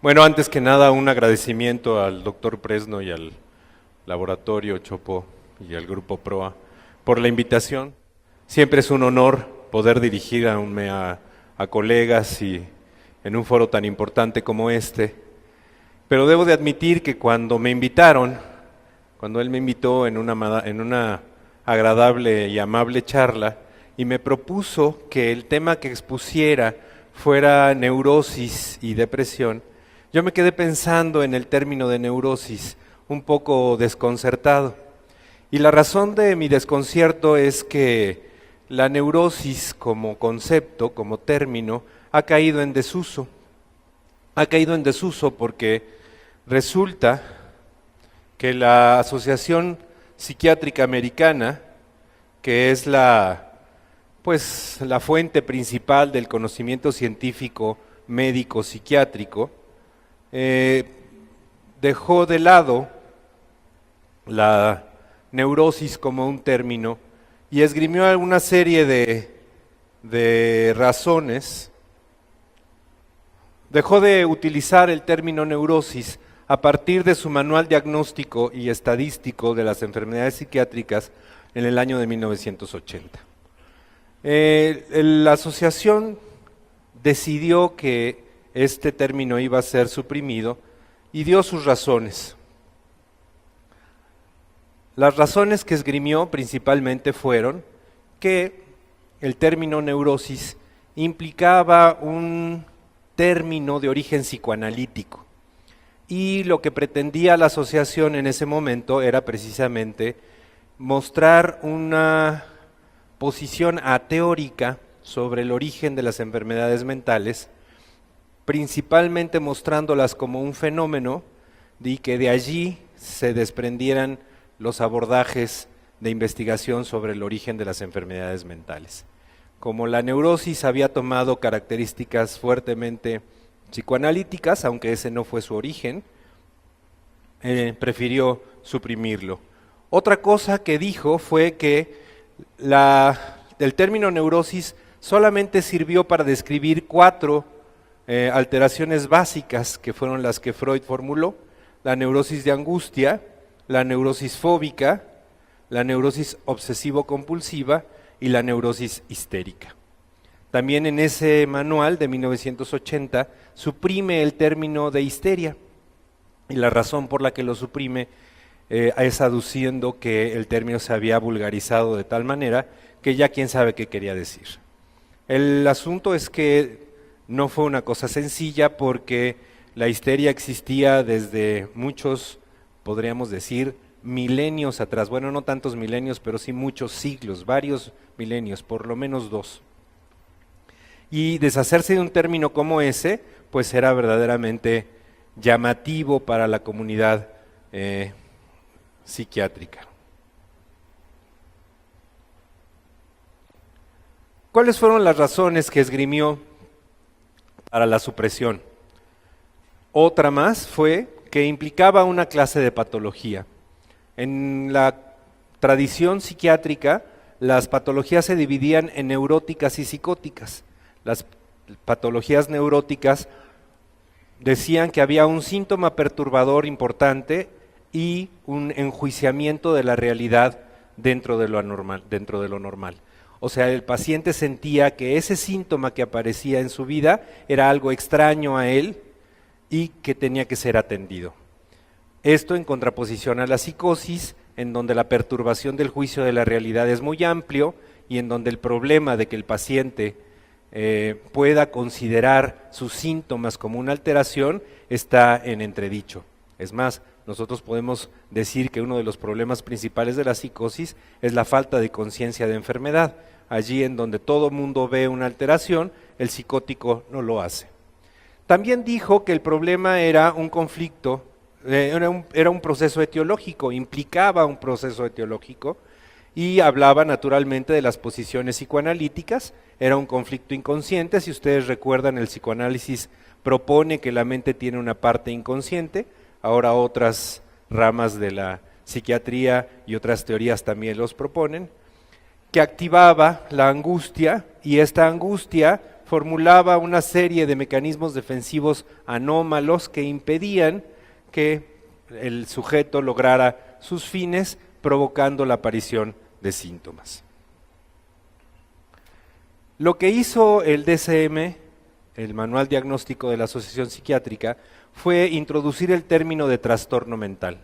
Bueno, antes que nada, un agradecimiento al doctor Presno y al laboratorio Chopo y al grupo PROA por la invitación. Siempre es un honor poder dirigir a colegas y en un foro tan importante como este. Pero debo de admitir que cuando me invitaron, cuando él me invitó en una agradable y amable charla y me propuso que el tema que expusiera fuera neurosis y depresión, yo me quedé pensando en el término de neurosis, un poco desconcertado. Y la razón de mi desconcierto es que la neurosis como concepto, como término, ha caído en desuso. Ha caído en desuso porque resulta que la Asociación Psiquiátrica Americana, que es la fuente principal del conocimiento científico médico psiquiátrico, dejó de lado la neurosis como un término y esgrimió alguna serie de razones. Dejó de utilizar el término neurosis a partir de su manual diagnóstico y estadístico de las enfermedades psiquiátricas en el año de 1980. La asociación decidió que este término iba a ser suprimido y dio sus razones. Las razones que esgrimió principalmente fueron que el término neurosis implicaba un término de origen psicoanalítico y lo que pretendía la asociación en ese momento era precisamente mostrar una posición ateórica sobre el origen de las enfermedades mentales, principalmente mostrándolas como un fenómeno y que de allí se desprendieran los abordajes de investigación sobre el origen de las enfermedades mentales. Como la neurosis había tomado características fuertemente psicoanalíticas, aunque ese no fue su origen, prefirió suprimirlo. Otra cosa que dijo fue que el término neurosis solamente sirvió para describir 4 alteraciones básicas que fueron las que Freud formuló: la neurosis de angustia, la neurosis fóbica, la neurosis obsesivo-compulsiva y la neurosis histérica. También en ese manual de 1980 suprime el término de histeria y la razón por la que lo suprime es aduciendo que el término se había vulgarizado de tal manera que ya quién sabe qué quería decir. El asunto es que no fue una cosa sencilla porque la histeria existía desde muchos, podríamos decir, milenios atrás. Bueno, no tantos milenios, pero sí muchos siglos, varios milenios, por lo menos 2. Y deshacerse de un término como ese, pues era verdaderamente llamativo para la comunidad psiquiátrica. ¿Cuáles fueron las razones que esgrimió para la supresión? Otra más fue que implicaba una clase de patología. En la tradición psiquiátrica, las patologías se dividían en neuróticas y psicóticas. Las patologías neuróticas decían que había un síntoma perturbador importante y un enjuiciamiento de la realidad dentro de lo normal. O sea, el paciente sentía que ese síntoma que aparecía en su vida era algo extraño a él y que tenía que ser atendido. Esto en contraposición a la psicosis, en donde la perturbación del juicio de la realidad es muy amplio y en donde el problema de que el paciente pueda considerar sus síntomas como una alteración está en entredicho. Es más, nosotros podemos decir que uno de los problemas principales de la psicosis es la falta de conciencia de enfermedad. Allí en donde todo mundo ve una alteración, el psicótico no lo hace. También dijo que el problema era un conflicto, era un proceso etiológico, implicaba un proceso etiológico y hablaba naturalmente de las posiciones psicoanalíticas, era un conflicto inconsciente. Si ustedes recuerdan, el psicoanálisis propone que la mente tiene una parte inconsciente, ahora otras ramas de la psiquiatría y otras teorías también los proponen, que activaba la angustia y esta angustia formulaba una serie de mecanismos defensivos anómalos que impedían que el sujeto lograra sus fines, provocando la aparición de síntomas. Lo que hizo el DSM, el Manual Diagnóstico de la Asociación Psiquiátrica, fue introducir el término de trastorno mental.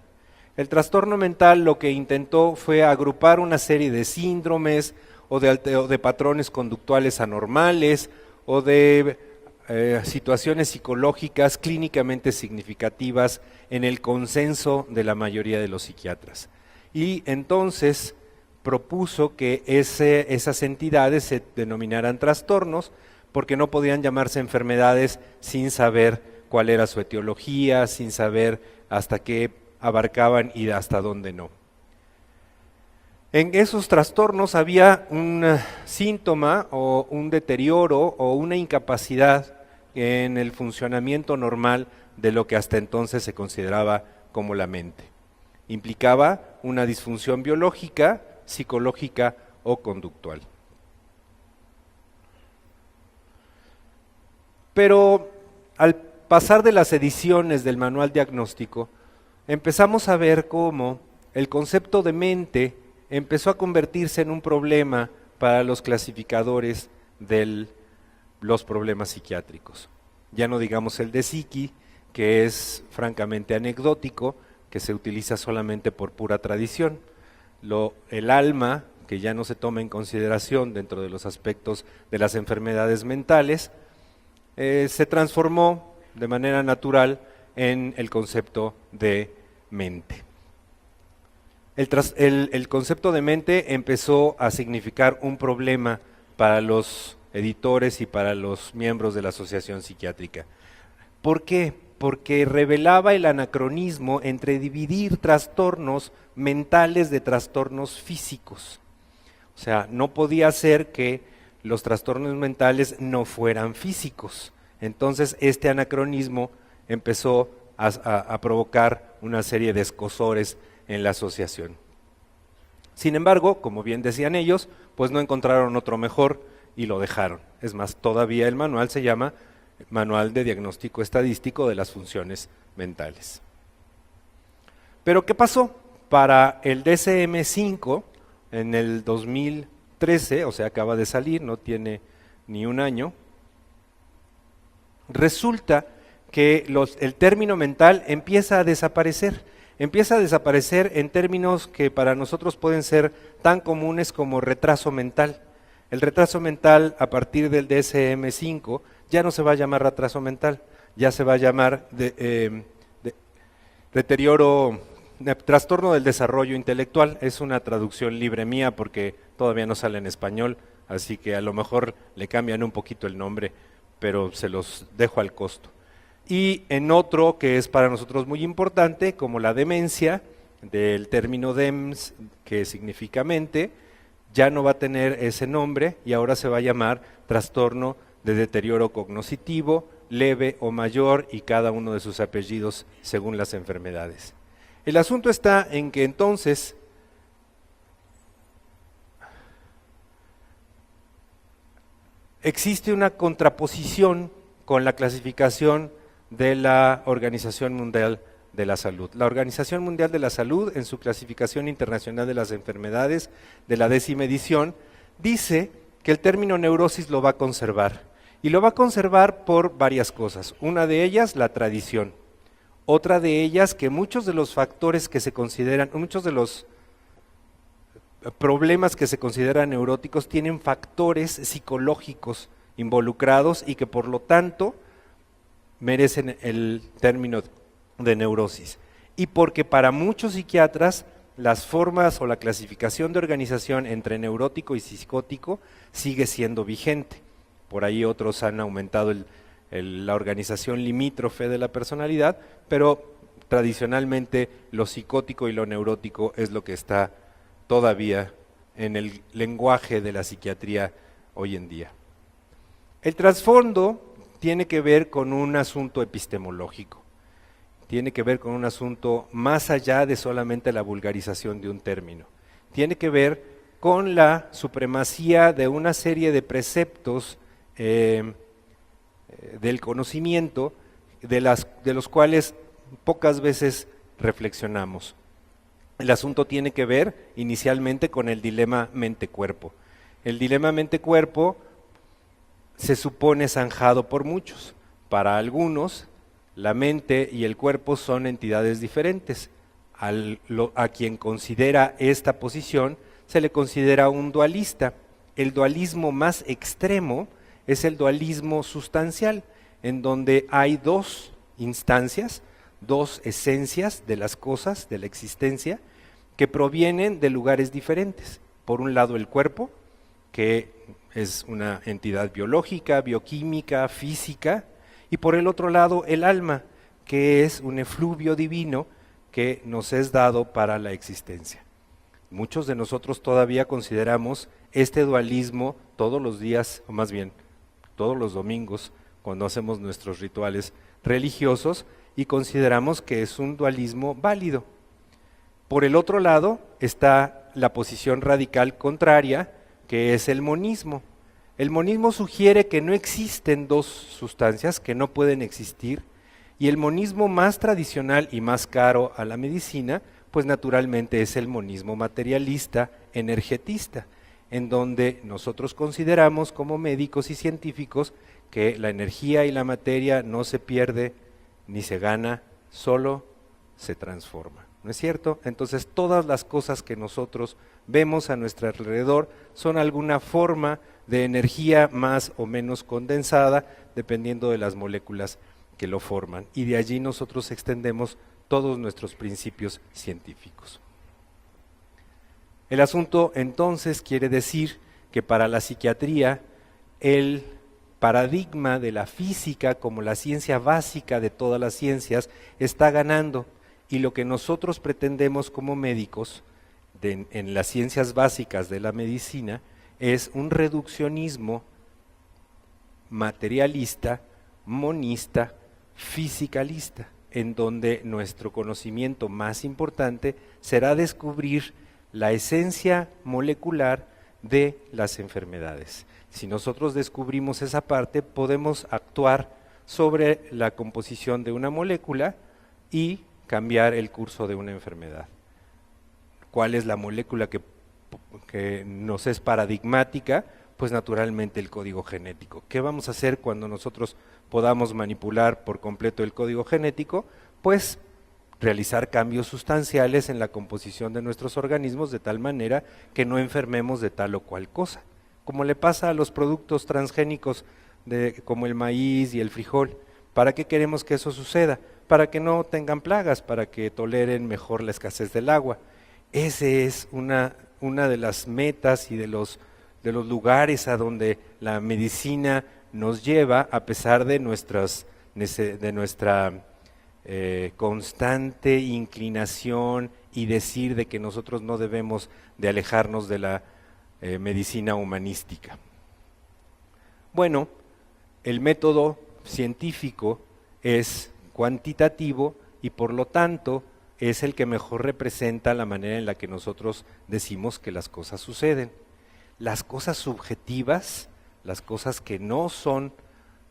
El trastorno mental lo que intentó fue agrupar una serie de síndromes o de patrones conductuales anormales o de situaciones psicológicas clínicamente significativas en el consenso de la mayoría de los psiquiatras. Y entonces propuso que esas entidades se denominaran trastornos porque no podían llamarse enfermedades sin saber cuál era su etiología, sin saber hasta qué abarcaban y hasta dónde no. En esos trastornos había un síntoma o un deterioro o una incapacidad en el funcionamiento normal de lo que hasta entonces se consideraba como la mente. Implicaba una disfunción biológica, psicológica o conductual. Pero al pasar de las ediciones del manual diagnóstico, empezamos a ver cómo el concepto de mente empezó a convertirse en un problema para los clasificadores de los problemas psiquiátricos. Ya no digamos el de psiqui, que es francamente anecdótico, que se utiliza solamente por pura tradición. El alma, que ya no se toma en consideración dentro de los aspectos de las enfermedades mentales, se transformó de manera natural en el concepto de mente. El concepto de mente empezó a significar un problema para los editores y para los miembros de la Asociación Psiquiátrica. ¿Por qué? Porque revelaba el anacronismo entre dividir trastornos mentales de trastornos físicos. O sea, no podía ser que los trastornos mentales no fueran físicos. Entonces, este anacronismo empezó a provocar una serie de escozores en la asociación. Sin embargo, como bien decían ellos, pues no encontraron otro mejor y lo dejaron. Es más, todavía el manual se llama Manual de Diagnóstico Estadístico de las Funciones Mentales. Pero ¿qué pasó? Para el DSM-5, en el 2013, o sea, acaba de salir, no tiene ni un año, resulta que el término mental empieza a desaparecer en términos que para nosotros pueden ser tan comunes como retraso mental. El retraso mental a partir del DSM-5 ya no se va a llamar retraso mental, ya se va a llamar trastorno del desarrollo intelectual. Es una traducción libre mía porque todavía no sale en español, así que a lo mejor le cambian un poquito el nombre, pero se los dejo al costo. Y en otro que es para nosotros muy importante, como la demencia, del término DEMS, que significa mente, ya no va a tener ese nombre y ahora se va a llamar trastorno de deterioro cognitivo, leve o mayor, y cada uno de sus apellidos según las enfermedades. El asunto está en que entonces existe una contraposición con la clasificación de la Organización Mundial de la Salud. La Organización Mundial de la Salud, en su clasificación internacional de las enfermedades de la 10ª edición, dice que el término neurosis lo va a conservar. Y lo va a conservar por varias cosas. Una de ellas, la tradición. Otra de ellas, que muchos de los factores que se consideran, muchos de los problemas que se consideran neuróticos tienen factores psicológicos involucrados y que por lo tanto merecen el término de neurosis. Y porque para muchos psiquiatras las formas o la clasificación de organización entre neurótico y psicótico sigue siendo vigente. Por ahí otros han aumentado la organización limítrofe de la personalidad, pero tradicionalmente lo psicótico y lo neurótico es lo que está todavía en el lenguaje de la psiquiatría hoy en día. El trasfondo tiene que ver con un asunto epistemológico, tiene que ver con un asunto más allá de solamente la vulgarización de un término, tiene que ver con la supremacía de una serie de preceptos del conocimiento, de los cuales pocas veces reflexionamos. El asunto tiene que ver inicialmente con el dilema mente-cuerpo. El dilema mente-cuerpo se supone zanjado por muchos. Para algunos, la mente y el cuerpo son entidades diferentes. A quien considera esta posición se le considera un dualista. El dualismo más extremo es el dualismo sustancial, en donde hay dos instancias, dos esencias de las cosas, de la existencia, que provienen de lugares diferentes. Por un lado el cuerpo, que es una entidad biológica, bioquímica, física, y por el otro lado el alma, que es un efluvio divino que nos es dado para la existencia. Muchos de nosotros todavía consideramos este dualismo todos los días, o más bien todos los domingos, cuando hacemos nuestros rituales religiosos, y consideramos que es un dualismo válido. Por el otro lado está la posición radical contraria, que es el monismo. El monismo sugiere que no existen dos sustancias, que no pueden existir, y el monismo más tradicional y más caro a la medicina, pues naturalmente es el monismo materialista, energetista, en donde nosotros consideramos como médicos y científicos que la energía y la materia no se pierde ni se gana, solo se transforma. ¿No es cierto? Entonces todas las cosas que nosotros vemos a nuestro alrededor son alguna forma de energía más o menos condensada, dependiendo de las moléculas que lo forman. Y de allí nosotros extendemos todos nuestros principios científicos. El asunto entonces quiere decir que para la psiquiatría el paradigma de la física como la ciencia básica de todas las ciencias está ganando, y lo que nosotros pretendemos como médicos en las ciencias básicas de la medicina es un reduccionismo materialista, monista, fisicalista, en donde nuestro conocimiento más importante será descubrir la esencia molecular de las enfermedades. Si nosotros descubrimos esa parte, podemos actuar sobre la composición de una molécula y cambiar el curso de una enfermedad. ¿Cuál es la molécula que nos es paradigmática? Pues naturalmente el código genético. ¿Qué vamos a hacer cuando nosotros podamos manipular por completo el código genético? Pues realizar cambios sustanciales en la composición de nuestros organismos de tal manera que no enfermemos de tal o cual cosa. Como le pasa a los productos transgénicos como el maíz y el frijol. ¿Para qué queremos que eso suceda? Para que no tengan plagas, para que toleren mejor la escasez del agua. Ese es una de las metas y de los lugares a donde la medicina nos lleva, a pesar de nuestra constante inclinación y decir de que nosotros no debemos de alejarnos de la medicina humanística. Bueno, el método científico es cuantitativo y por lo tanto es el que mejor representa la manera en la que nosotros decimos que las cosas suceden. Las cosas subjetivas, las cosas que no son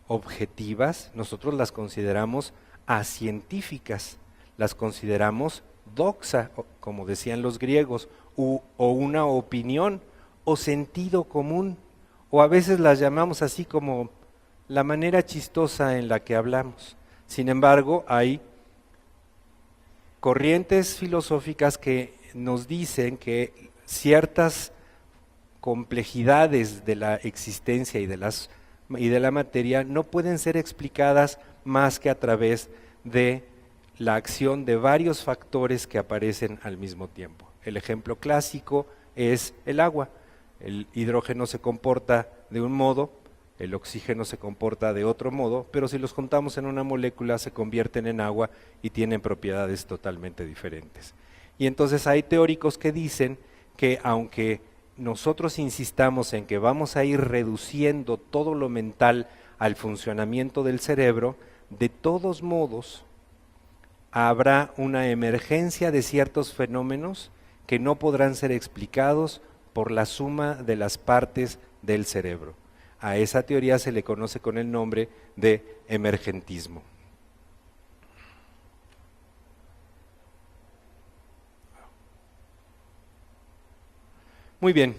objetivas, nosotros las consideramos acientíficas, las consideramos doxa, como decían los griegos, o una opinión, o sentido común, o a veces las llamamos así como la manera chistosa en la que hablamos. Sin embargo, hay corrientes filosóficas que nos dicen que ciertas complejidades de la existencia y de la materia no pueden ser explicadas más que a través de la acción de varios factores que aparecen al mismo tiempo. El ejemplo clásico es el agua. El hidrógeno se comporta de un modo, el oxígeno se comporta de otro modo, pero si los juntamos en una molécula se convierten en agua y tienen propiedades totalmente diferentes. Y entonces hay teóricos que dicen que aunque nosotros insistamos en que vamos a ir reduciendo todo lo mental al funcionamiento del cerebro, de todos modos habrá una emergencia de ciertos fenómenos que no podrán ser explicados por la suma de las partes del cerebro. A esa teoría se le conoce con el nombre de emergentismo. Muy bien,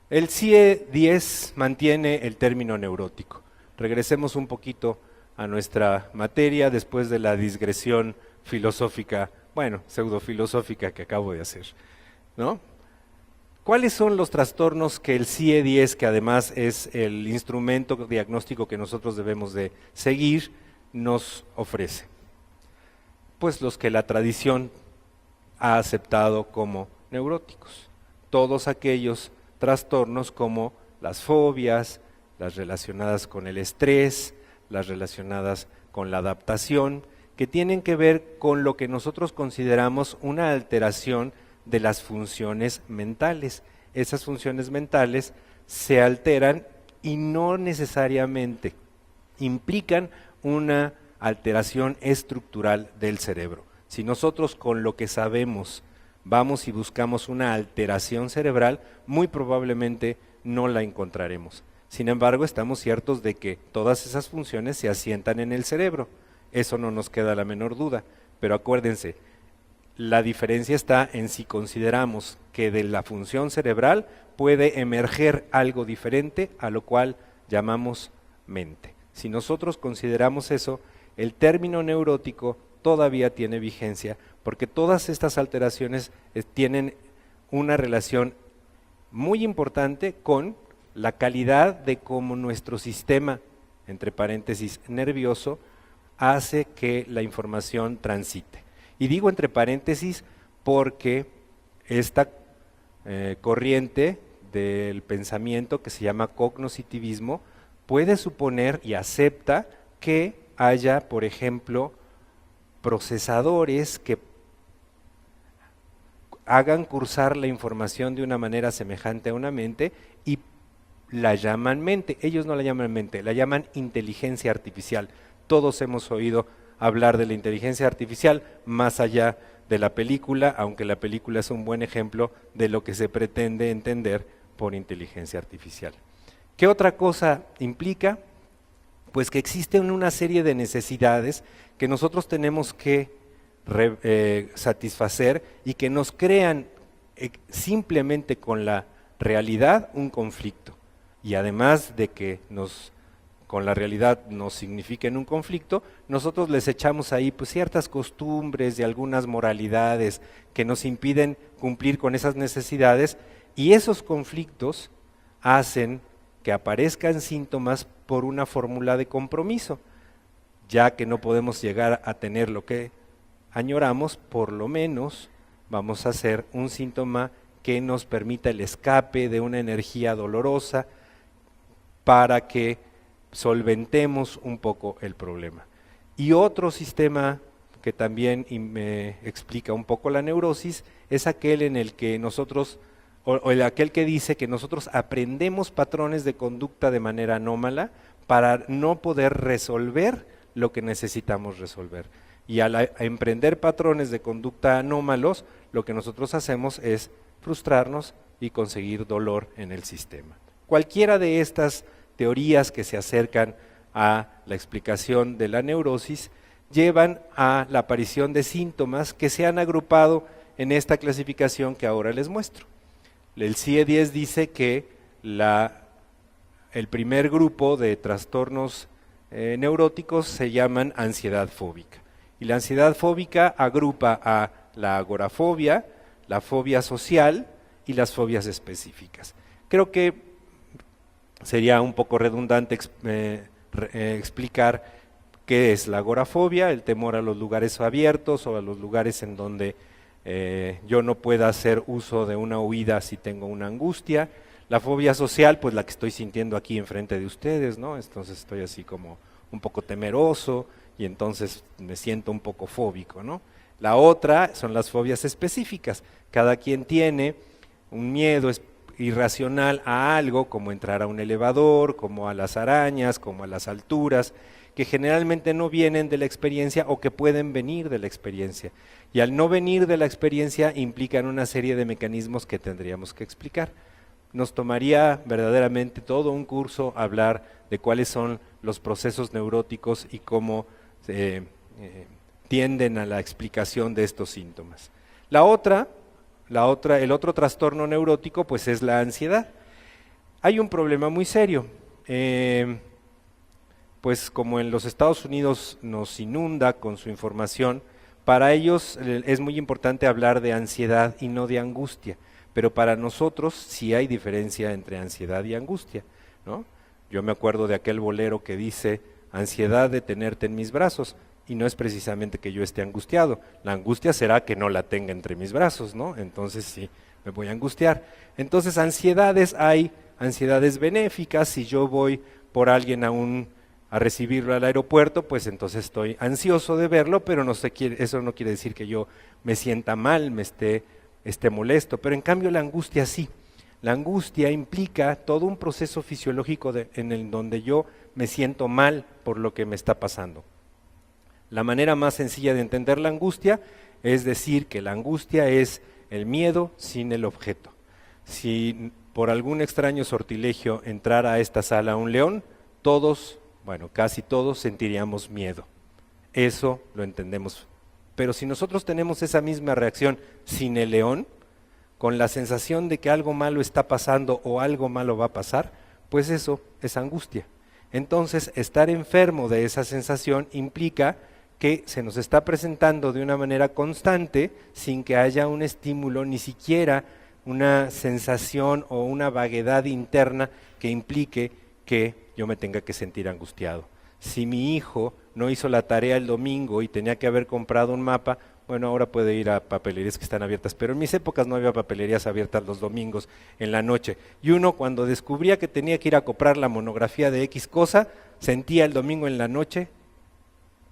el CIE-10 mantiene el término neurótico. Regresemos un poquito a nuestra materia después de la digresión filosófica, bueno, pseudofilosófica que acabo de hacer, ¿no? ¿Cuáles son los trastornos que el CIE-10, que además es el instrumento diagnóstico que nosotros debemos de seguir, nos ofrece? Pues los que la tradición ha aceptado como neuróticos. Todos aquellos trastornos como las fobias, las relacionadas con el estrés, las relacionadas con la adaptación, que tienen que ver con lo que nosotros consideramos una alteración de las funciones mentales. Esas funciones mentales se alteran y no necesariamente implican una alteración estructural del cerebro. Si nosotros con lo que sabemos vamos y buscamos una alteración cerebral, muy probablemente no la encontraremos. Sin embargo, estamos ciertos de que todas esas funciones se asientan en el cerebro. Eso no nos queda la menor duda. Pero acuérdense, la diferencia está en si consideramos que de la función cerebral puede emerger algo diferente, a lo cual llamamos mente. Si nosotros consideramos eso, el término neurótico todavía tiene vigencia, porque todas estas alteraciones tienen una relación muy importante con la calidad de cómo nuestro sistema, entre paréntesis, nervioso, hace que la información transite. Y digo entre paréntesis porque esta corriente del pensamiento que se llama cognoscitivismo puede suponer y acepta que haya, por ejemplo, procesadores que hagan cursar la información de una manera semejante a una mente y la llaman mente. Ellos no la llaman mente, la llaman inteligencia artificial. Todos hemos oído hablar de la inteligencia artificial más allá de la película, aunque la película es un buen ejemplo de lo que se pretende entender por inteligencia artificial. ¿Qué otra cosa implica? Pues que existen una serie de necesidades que nosotros tenemos que satisfacer y que nos crean simplemente con la realidad un conflicto. Y además de que con la realidad nos signifiquen un conflicto, nosotros les echamos ahí pues ciertas costumbres y algunas moralidades que nos impiden cumplir con esas necesidades, y esos conflictos hacen que aparezcan síntomas por una fórmula de compromiso. Ya que no podemos llegar a tener lo que añoramos, por lo menos vamos a hacer un síntoma que nos permita el escape de una energía dolorosa para que solventemos un poco el problema. Y otro sistema que también me explica un poco la neurosis es aquel en el que nosotros, aquel que dice que nosotros aprendemos patrones de conducta de manera anómala para no poder resolver lo que necesitamos resolver. Y al emprender patrones de conducta anómalos, lo que nosotros hacemos es frustrarnos y conseguir dolor en el sistema. Cualquiera de estas teorías que se acercan a la explicación de la neurosis llevan a la aparición de síntomas que se han agrupado en esta clasificación que ahora les muestro. El CIE-10 dice que el primer grupo de trastornos neuróticos se llaman ansiedad fóbica. Y la ansiedad fóbica agrupa a la agorafobia, la fobia social y las fobias específicas. Creo que sería un poco redundante explicar qué es la agorafobia, el temor a los lugares abiertos o a los lugares en donde yo no pueda hacer uso de una huida si tengo una angustia. La fobia social, pues la que estoy sintiendo aquí enfrente de ustedes, ¿no? Entonces estoy así como un poco temeroso y entonces me siento un poco fóbico, ¿no? La otra son las fobias específicas. Cada quien tiene un miedo irracional a algo, como entrar a un elevador, como a las arañas, como a las alturas, que generalmente no vienen de la experiencia o que pueden venir de la experiencia. Y al no venir de la experiencia implican una serie de mecanismos que tendríamos que explicar. nos tomaría verdaderamente todo un curso hablar de cuáles son los procesos neuróticos y cómo tienden a la explicación de estos síntomas. El otro trastorno neurótico pues es la ansiedad. Hay un problema muy serio, pues como en los Estados Unidos nos inunda con su información, para ellos es muy importante hablar de ansiedad y no de angustia, pero para nosotros sí hay diferencia entre ansiedad y angustia, ¿no? Yo me acuerdo de aquel bolero que dice, ansiedad de tenerte en mis brazos, y no es precisamente que yo esté angustiado, la angustia será que no la tenga entre mis brazos, ¿no? Entonces sí, me voy a angustiar. Entonces hay ansiedades benéficas. Si yo voy por alguien a recibirlo al aeropuerto, pues entonces estoy ansioso de verlo, pero eso no quiere decir que yo me sienta mal, me esté molesto, pero en cambio la angustia sí. La angustia implica todo un proceso fisiológico en el donde yo me siento mal por lo que me está pasando. La manera más sencilla de entender la angustia es decir que la angustia es el miedo sin el objeto. Si por algún extraño sortilegio entrara a esta sala un león, casi todos sentiríamos miedo. Eso lo entendemos. Pero si nosotros tenemos esa misma reacción sin el león, con la sensación de que algo malo está pasando o algo malo va a pasar, pues eso es angustia. Entonces, estar enfermo de esa sensación implica que se nos está presentando de una manera constante, sin que haya un estímulo, ni siquiera una sensación o una vaguedad interna que implique que yo me tenga que sentir angustiado. Si mi hijo no hizo la tarea el domingo y tenía que haber comprado un mapa, bueno, ahora puede ir a papelerías que están abiertas, pero en mis épocas no había papelerías abiertas los domingos en la noche. Y uno cuando descubría que tenía que ir a comprar la monografía de X cosa, sentía el domingo en la noche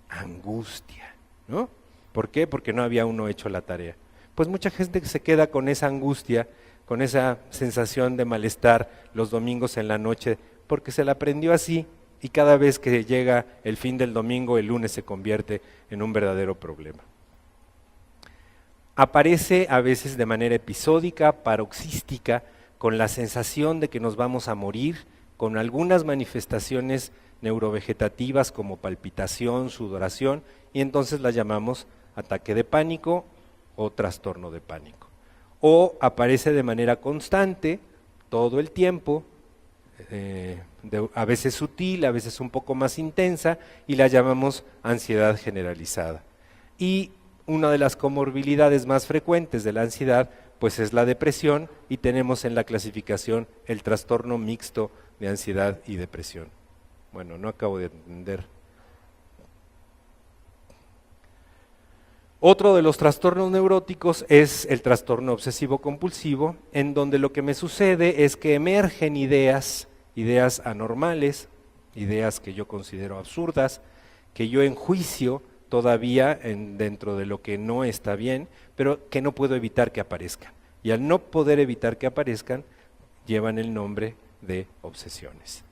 angustia, ¿no? ¿Por qué? Porque no había uno hecho la tarea. Pues mucha gente se queda con esa angustia, con esa sensación de malestar los domingos en la noche, porque se la aprendió así y cada vez que llega el fin del domingo, el lunes se convierte en un verdadero problema. Aparece a veces de manera episódica, paroxística, con la sensación de que nos vamos a morir, con algunas manifestaciones neurovegetativas como palpitación, sudoración, y entonces la llamamos ataque de pánico o trastorno de pánico. O aparece de manera constante, todo el tiempo, a veces sutil, a veces un poco más intensa, y la llamamos ansiedad generalizada. Y una de las comorbilidades más frecuentes de la ansiedad, pues es la depresión, y tenemos en la clasificación el trastorno mixto de ansiedad y depresión. Bueno, no acabo de entender. Otro de los trastornos neuróticos es el trastorno obsesivo-compulsivo, en donde lo que me sucede es que emergen ideas anormales, ideas que yo considero absurdas, que yo enjuicio todavía dentro de lo que no está bien, pero que no puedo evitar que aparezcan. Y al no poder evitar que aparezcan, llevan el nombre de obsesiones.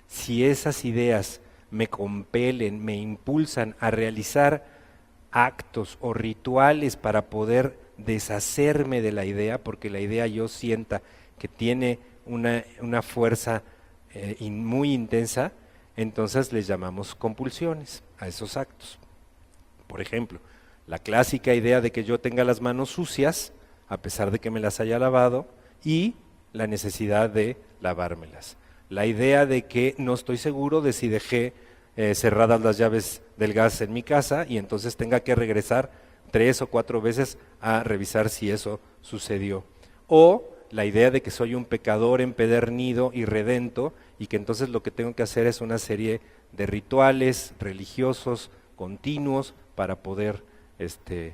Si esas ideas me compelen, me impulsan a realizar actos o rituales para poder deshacerme de la idea, porque la idea yo sienta que tiene una fuerza muy intensa, entonces les llamamos compulsiones a esos actos. Por ejemplo, la clásica idea de que yo tenga las manos sucias, a pesar de que me las haya lavado, y la necesidad de lavármelas. La idea de que no estoy seguro de si dejé cerradas las llaves del gas en mi casa y entonces tenga que regresar 3 o 4 veces a revisar si eso sucedió. O la idea de que soy un pecador empedernido y redento y que entonces lo que tengo que hacer es una serie de rituales religiosos continuos para poder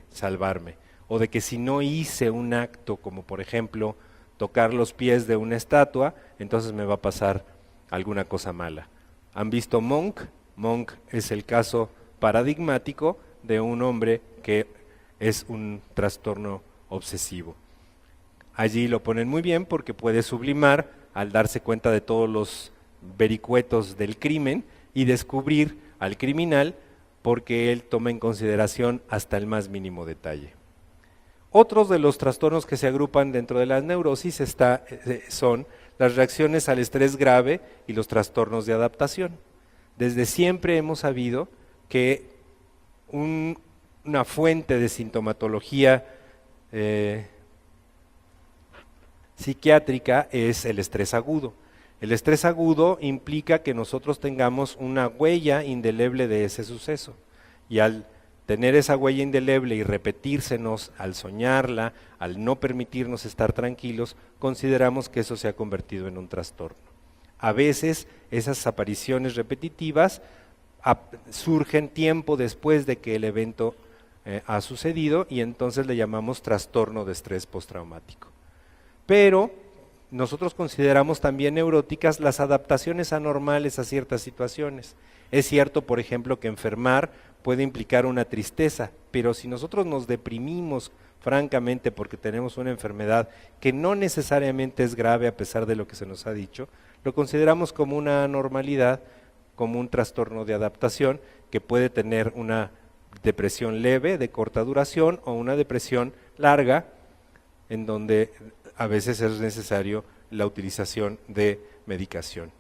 salvarme. O de que si no hice un acto como por ejemplo tocar los pies de una estatua, entonces me va a pasar alguna cosa mala. ¿Han visto Monk? Monk es el caso paradigmático de un hombre que es un trastorno obsesivo. Allí lo ponen muy bien porque puede sublimar al darse cuenta de todos los vericuetos del crimen y descubrir al criminal porque él toma en consideración hasta el más mínimo detalle. Otros de los trastornos que se agrupan dentro de las neurosis son las reacciones al estrés grave y los trastornos de adaptación. Desde siempre hemos sabido que una fuente de sintomatología psiquiátrica es el estrés agudo. El estrés agudo implica que nosotros tengamos una huella indeleble de ese suceso, y al tener esa huella indeleble y repetírsenos, al soñarla, al no permitirnos estar tranquilos, consideramos que eso se ha convertido en un trastorno. A veces esas apariciones repetitivas surgen tiempo después de que el evento ha sucedido, y entonces le llamamos trastorno de estrés postraumático. Pero nosotros consideramos también neuróticas las adaptaciones anormales a ciertas situaciones. Es cierto, por ejemplo, que enfermar puede implicar una tristeza, pero si nosotros nos deprimimos francamente porque tenemos una enfermedad que no necesariamente es grave a pesar de lo que se nos ha dicho, lo consideramos como una anormalidad, como un trastorno de adaptación que puede tener una depresión leve de corta duración o una depresión larga, en donde a veces es necesario la utilización de medicación.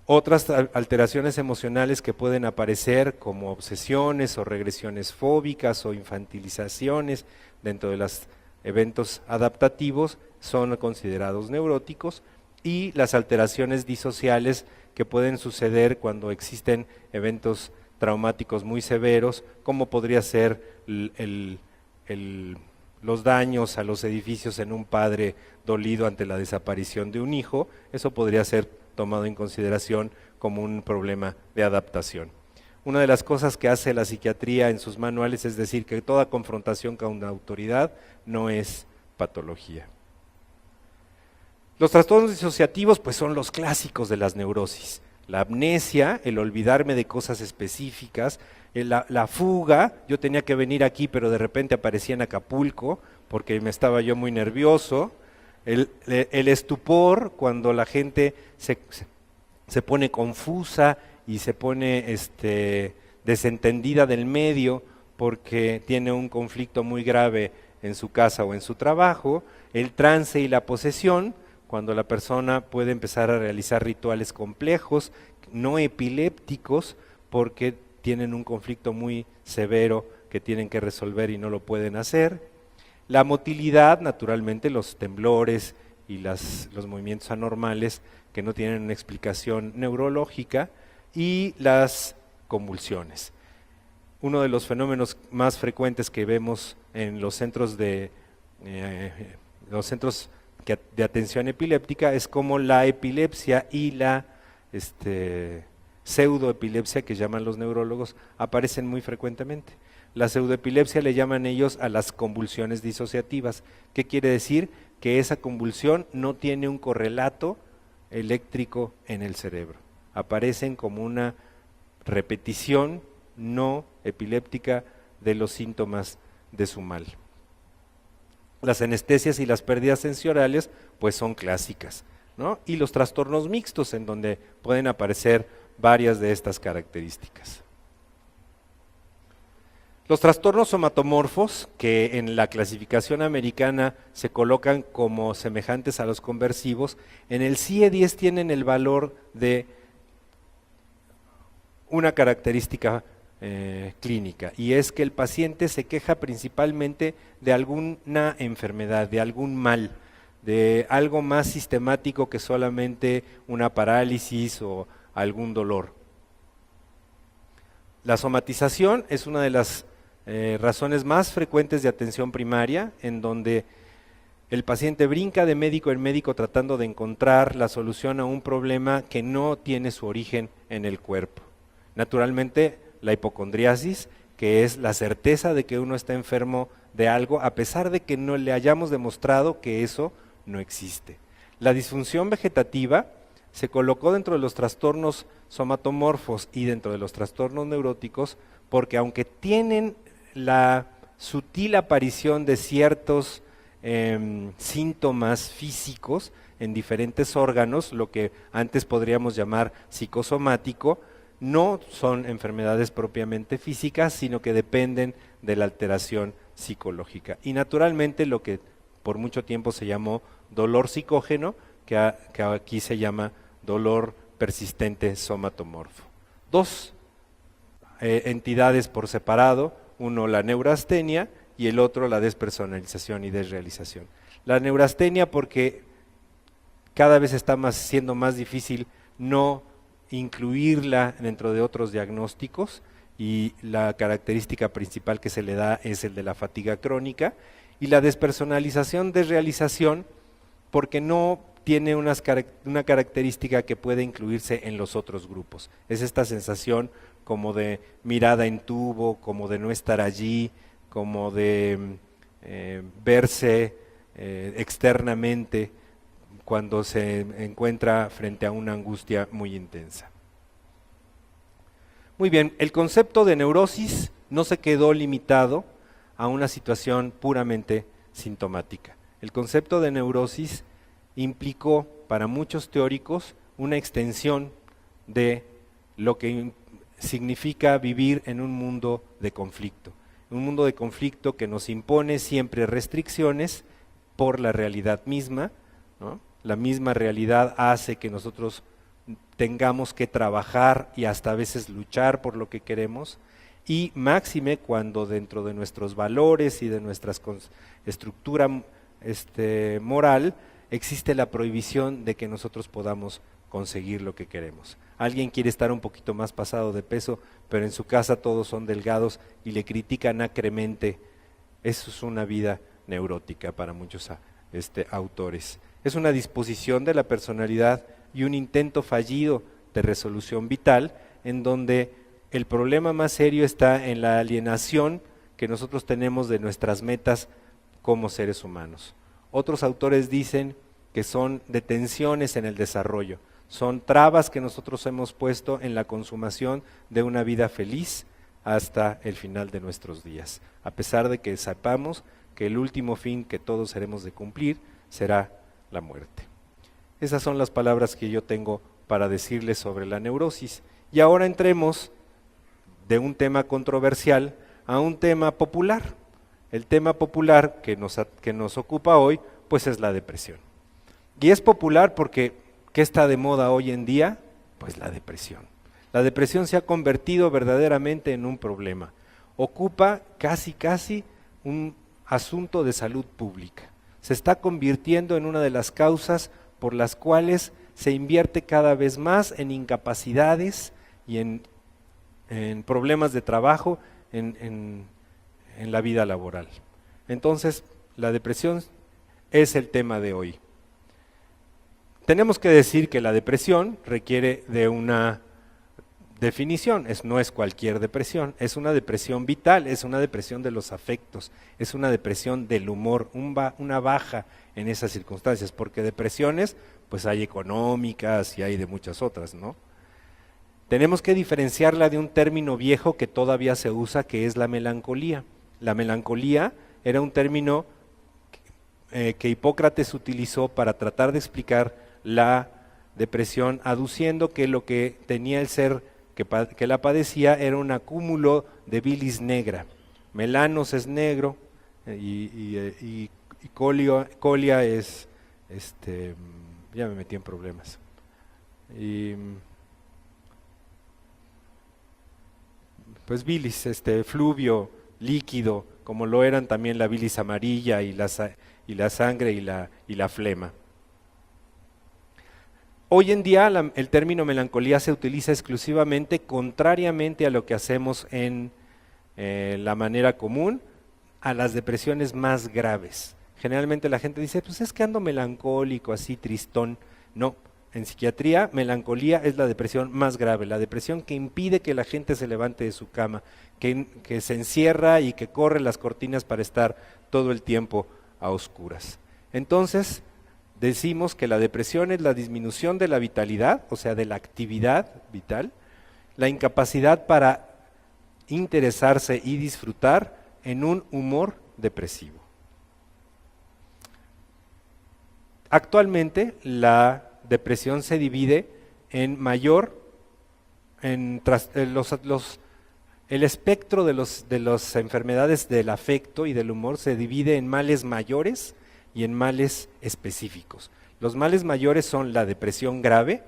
Otras alteraciones emocionales que pueden aparecer, como obsesiones o regresiones fóbicas o infantilizaciones dentro de los eventos adaptativos, son considerados neuróticos, y las alteraciones disociales que pueden suceder cuando existen eventos traumáticos muy severos, como podría ser los daños a los edificios en un padre dolido ante la desaparición de un hijo. Eso podría ser tomado en consideración como un problema de adaptación. Una de las cosas que hace la psiquiatría en sus manuales es decir que toda confrontación con una autoridad no es patología. Los trastornos disociativos pues son los clásicos de las neurosis. La amnesia, el olvidarme de cosas específicas, la fuga, yo tenía que venir aquí pero de repente aparecía en Acapulco porque me estaba yo muy nervioso, el estupor, cuando la gente se pone confusa y se pone desentendida del medio porque tiene un conflicto muy grave en su casa o en su trabajo, el trance y la posesión, cuando la persona puede empezar a realizar rituales complejos, no epilépticos, porque tienen un conflicto muy severo que tienen que resolver y no lo pueden hacer. La motilidad, naturalmente, los temblores y los movimientos anormales que no tienen una explicación neurológica, y las convulsiones. Uno de los fenómenos más frecuentes que vemos en los centros de atención epiléptica es como la epilepsia y la pseudoepilepsia, que llaman los neurólogos, aparecen muy frecuentemente. La pseudoepilepsia le llaman ellos a las convulsiones disociativas. ¿Qué quiere decir? Que esa convulsión no tiene un correlato eléctrico en el cerebro. Aparecen como una repetición no epiléptica de los síntomas de su mal. Las anestesias y las pérdidas sensoriales pues son clásicas, ¿no? Y los trastornos mixtos, en donde pueden aparecer varias de estas características. Los trastornos somatomorfos, que en la clasificación americana se colocan como semejantes a los conversivos, en el CIE-10 tienen el valor de una característica clínica, y es que el paciente se queja principalmente de alguna enfermedad, de algún mal, de algo más sistemático que solamente una parálisis o algún dolor. La somatización es una de las razones más frecuentes de atención primaria, en donde el paciente brinca de médico en médico tratando de encontrar la solución a un problema que no tiene su origen en el cuerpo. Naturalmente, la hipocondriasis, que es la certeza de que uno está enfermo de algo, a pesar de que no le hayamos demostrado que eso no existe. La disfunción vegetativa se colocó dentro de los trastornos somatomorfos y dentro de los trastornos neuróticos, porque aunque tienen la sutil aparición de ciertos síntomas físicos en diferentes órganos, lo que antes podríamos llamar psicosomático, no son enfermedades propiamente físicas, sino que dependen de la alteración psicológica. Y naturalmente lo que por mucho tiempo se llamó dolor psicógeno, que aquí se llama dolor persistente somatomorfo. Dos entidades por separado, uno la neurastenia y el otro la despersonalización y desrealización. La neurastenia porque cada vez está siendo más difícil no incluirla dentro de otros diagnósticos, y la característica principal que se le da es el de la fatiga crónica, y la despersonalización, desrealización, porque no tiene una característica que puede incluirse en los otros grupos. Es esta sensación como de mirada en tubo, como de no estar allí, como de verse externamente cuando se encuentra frente a una angustia muy intensa. Muy bien, el concepto de neurosis no se quedó limitado a una situación puramente sintomática. El concepto de neurosis implicó para muchos teóricos una extensión de lo que significa vivir en un mundo de conflicto. Un mundo de conflicto que nos impone siempre restricciones por la realidad misma, ¿no? La misma realidad hace que nosotros tengamos que trabajar y hasta a veces luchar por lo que queremos, y máxime cuando dentro de nuestros valores y de nuestra estructura moral existe la prohibición de que nosotros podamos conseguir lo que queremos. Alguien quiere estar un poquito más pasado de peso, pero en su casa todos son delgados y le critican acremente. Eso es una vida neurótica para muchos autores. Es una disposición de la personalidad y un intento fallido de resolución vital, en donde el problema más serio está en la alienación que nosotros tenemos de nuestras metas como seres humanos. Otros autores dicen que son detenciones en el desarrollo, son trabas que nosotros hemos puesto en la consumación de una vida feliz hasta el final de nuestros días, a pesar de que sepamos que el último fin que todos seremos de cumplir será la muerte. Esas son las palabras que yo tengo para decirles sobre la neurosis. Y ahora entremos de un tema controversial a un tema popular. El tema popular que nos ocupa hoy, pues es la depresión. Y es popular porque, ¿qué está de moda hoy en día? Pues la depresión. La depresión se ha convertido verdaderamente en un problema. Ocupa casi un asunto de salud pública. Se está convirtiendo en una de las causas por las cuales se invierte cada vez más en incapacidades y en problemas de trabajo en la vida laboral. Entonces, la depresión es el tema de hoy. Tenemos que decir que la depresión requiere de una definición, no es cualquier depresión, es una depresión vital, es una depresión de los afectos, es una depresión del humor, una baja en esas circunstancias, porque depresiones pues hay económicas y hay de muchas otras, ¿no? Tenemos que diferenciarla de un término viejo que todavía se usa, que es la melancolía. La melancolía era un término que Hipócrates utilizó para tratar de explicar la depresión, aduciendo que lo que tenía el ser que la padecía era un acúmulo de bilis negra. Melanos es negro y colia es, ya me metí en problemas. Pues bilis, fluvio, líquido, como lo eran también la bilis amarilla y la sangre y la flema. Hoy en día el término melancolía se utiliza exclusivamente contrariamente a lo que hacemos en la manera común, a las depresiones más graves. Generalmente la gente dice, pues es que ando melancólico, así tristón. No, en psiquiatría, melancolía es la depresión más grave, la depresión que impide que la gente se levante de su cama, que se encierra y que corre las cortinas para estar todo el tiempo a oscuras. Entonces, decimos que la depresión es la disminución de la vitalidad, o sea, de la actividad vital, la incapacidad para interesarse y disfrutar en un humor depresivo. Actualmente la depresión se divide en el espectro de las enfermedades del afecto y del humor se divide en males mayores y en males específicos. Los males mayores son la depresión grave,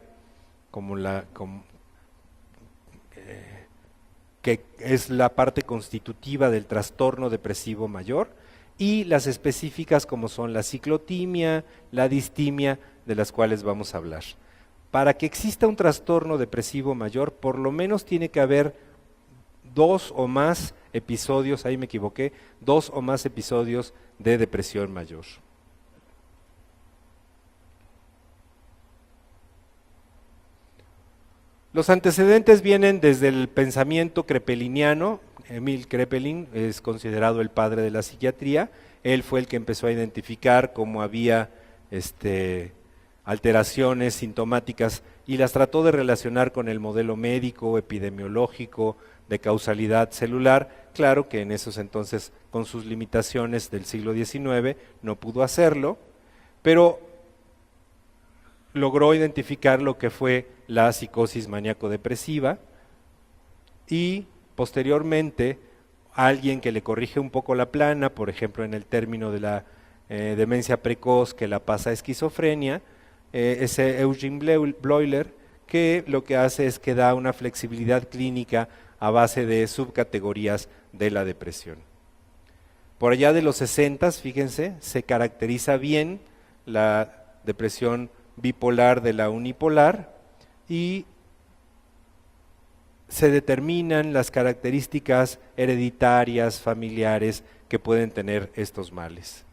que es la parte constitutiva del trastorno depresivo mayor, y las específicas como son la ciclotimia, la distimia, de las cuales vamos a hablar. Para que exista un trastorno depresivo mayor, por lo menos tiene que haber 2 o más episodios, ahí me equivoqué, 2 o más episodios de depresión mayor. Los antecedentes vienen desde el pensamiento crepeliniano. Emil Kraepelin es considerado el padre de la psiquiatría. Él fue el que empezó a identificar cómo había alteraciones sintomáticas y las trató de relacionar con el modelo médico, epidemiológico, de causalidad celular. Claro que en esos entonces, con sus limitaciones del siglo XIX, no pudo hacerlo, pero logró identificar lo que fue la psicosis maníaco-depresiva y posteriormente alguien que le corrige un poco la plana, por ejemplo en el término de la demencia precoz que la pasa a esquizofrenia, ese Eugene Bleuler, que lo que hace es que da una flexibilidad clínica a base de subcategorías de la depresión. Por allá de los 60, fíjense, se caracteriza bien la depresión bipolar de la unipolar y se determinan las características hereditarias, familiares que pueden tener estos males.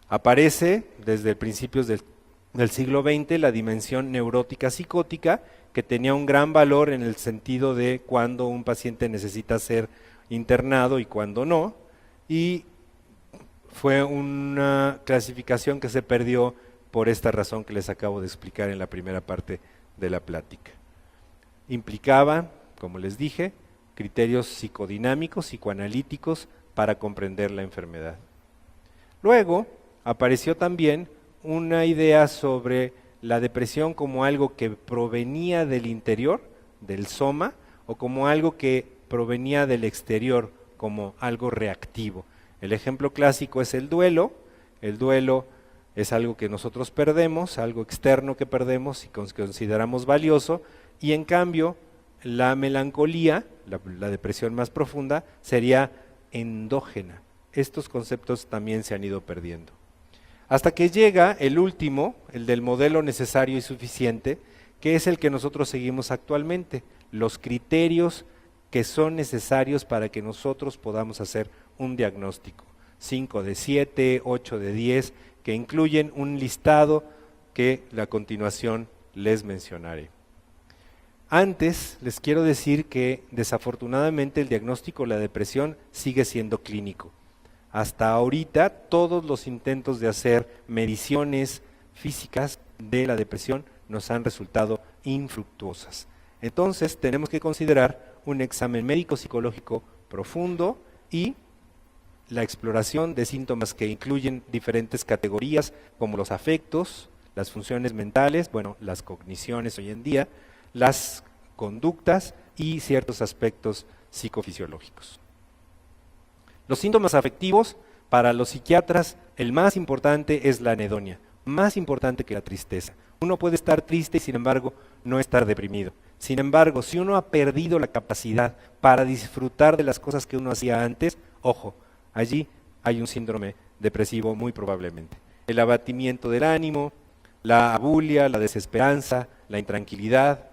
Aparece desde principios del siglo XX la dimensión neurótica psicótica, que tenía un gran valor en el sentido de cuándo un paciente necesita ser internado y cuándo no, y fue una clasificación que se perdió por esta razón que les acabo de explicar en la primera parte de la plática. Implicaba, como les dije, criterios psicodinámicos, psicoanalíticos para comprender la enfermedad. Luego apareció también una idea sobre la depresión como algo que provenía del interior, del soma, o como algo que provenía del exterior, como algo reactivo. El ejemplo clásico es el duelo. El duelo es algo que nosotros perdemos, algo externo que perdemos y consideramos valioso, y en cambio la melancolía, la depresión más profunda, sería endógena. Estos conceptos también se han ido perdiendo. Hasta que llega el último, el del modelo necesario y suficiente, que es el que nosotros seguimos actualmente, los criterios que son necesarios para que nosotros podamos hacer un diagnóstico. 5 de 7, 8 de 10, que incluyen un listado que a continuación les mencionaré. Antes les quiero decir que desafortunadamente el diagnóstico de la depresión sigue siendo clínico. Hasta ahorita todos los intentos de hacer mediciones físicas de la depresión nos han resultado infructuosas. Entonces tenemos que considerar un examen médico-psicológico profundo y la exploración de síntomas que incluyen diferentes categorías como los afectos, las funciones mentales, las cogniciones hoy en día, las conductas y ciertos aspectos psicofisiológicos. Los síntomas afectivos, para los psiquiatras, el más importante es la anedonia, más importante que la tristeza. Uno puede estar triste y sin embargo no estar deprimido. Sin embargo, si uno ha perdido la capacidad para disfrutar de las cosas que uno hacía antes, ojo, allí hay un síndrome depresivo muy probablemente. El abatimiento del ánimo, la abulia, la desesperanza, la intranquilidad,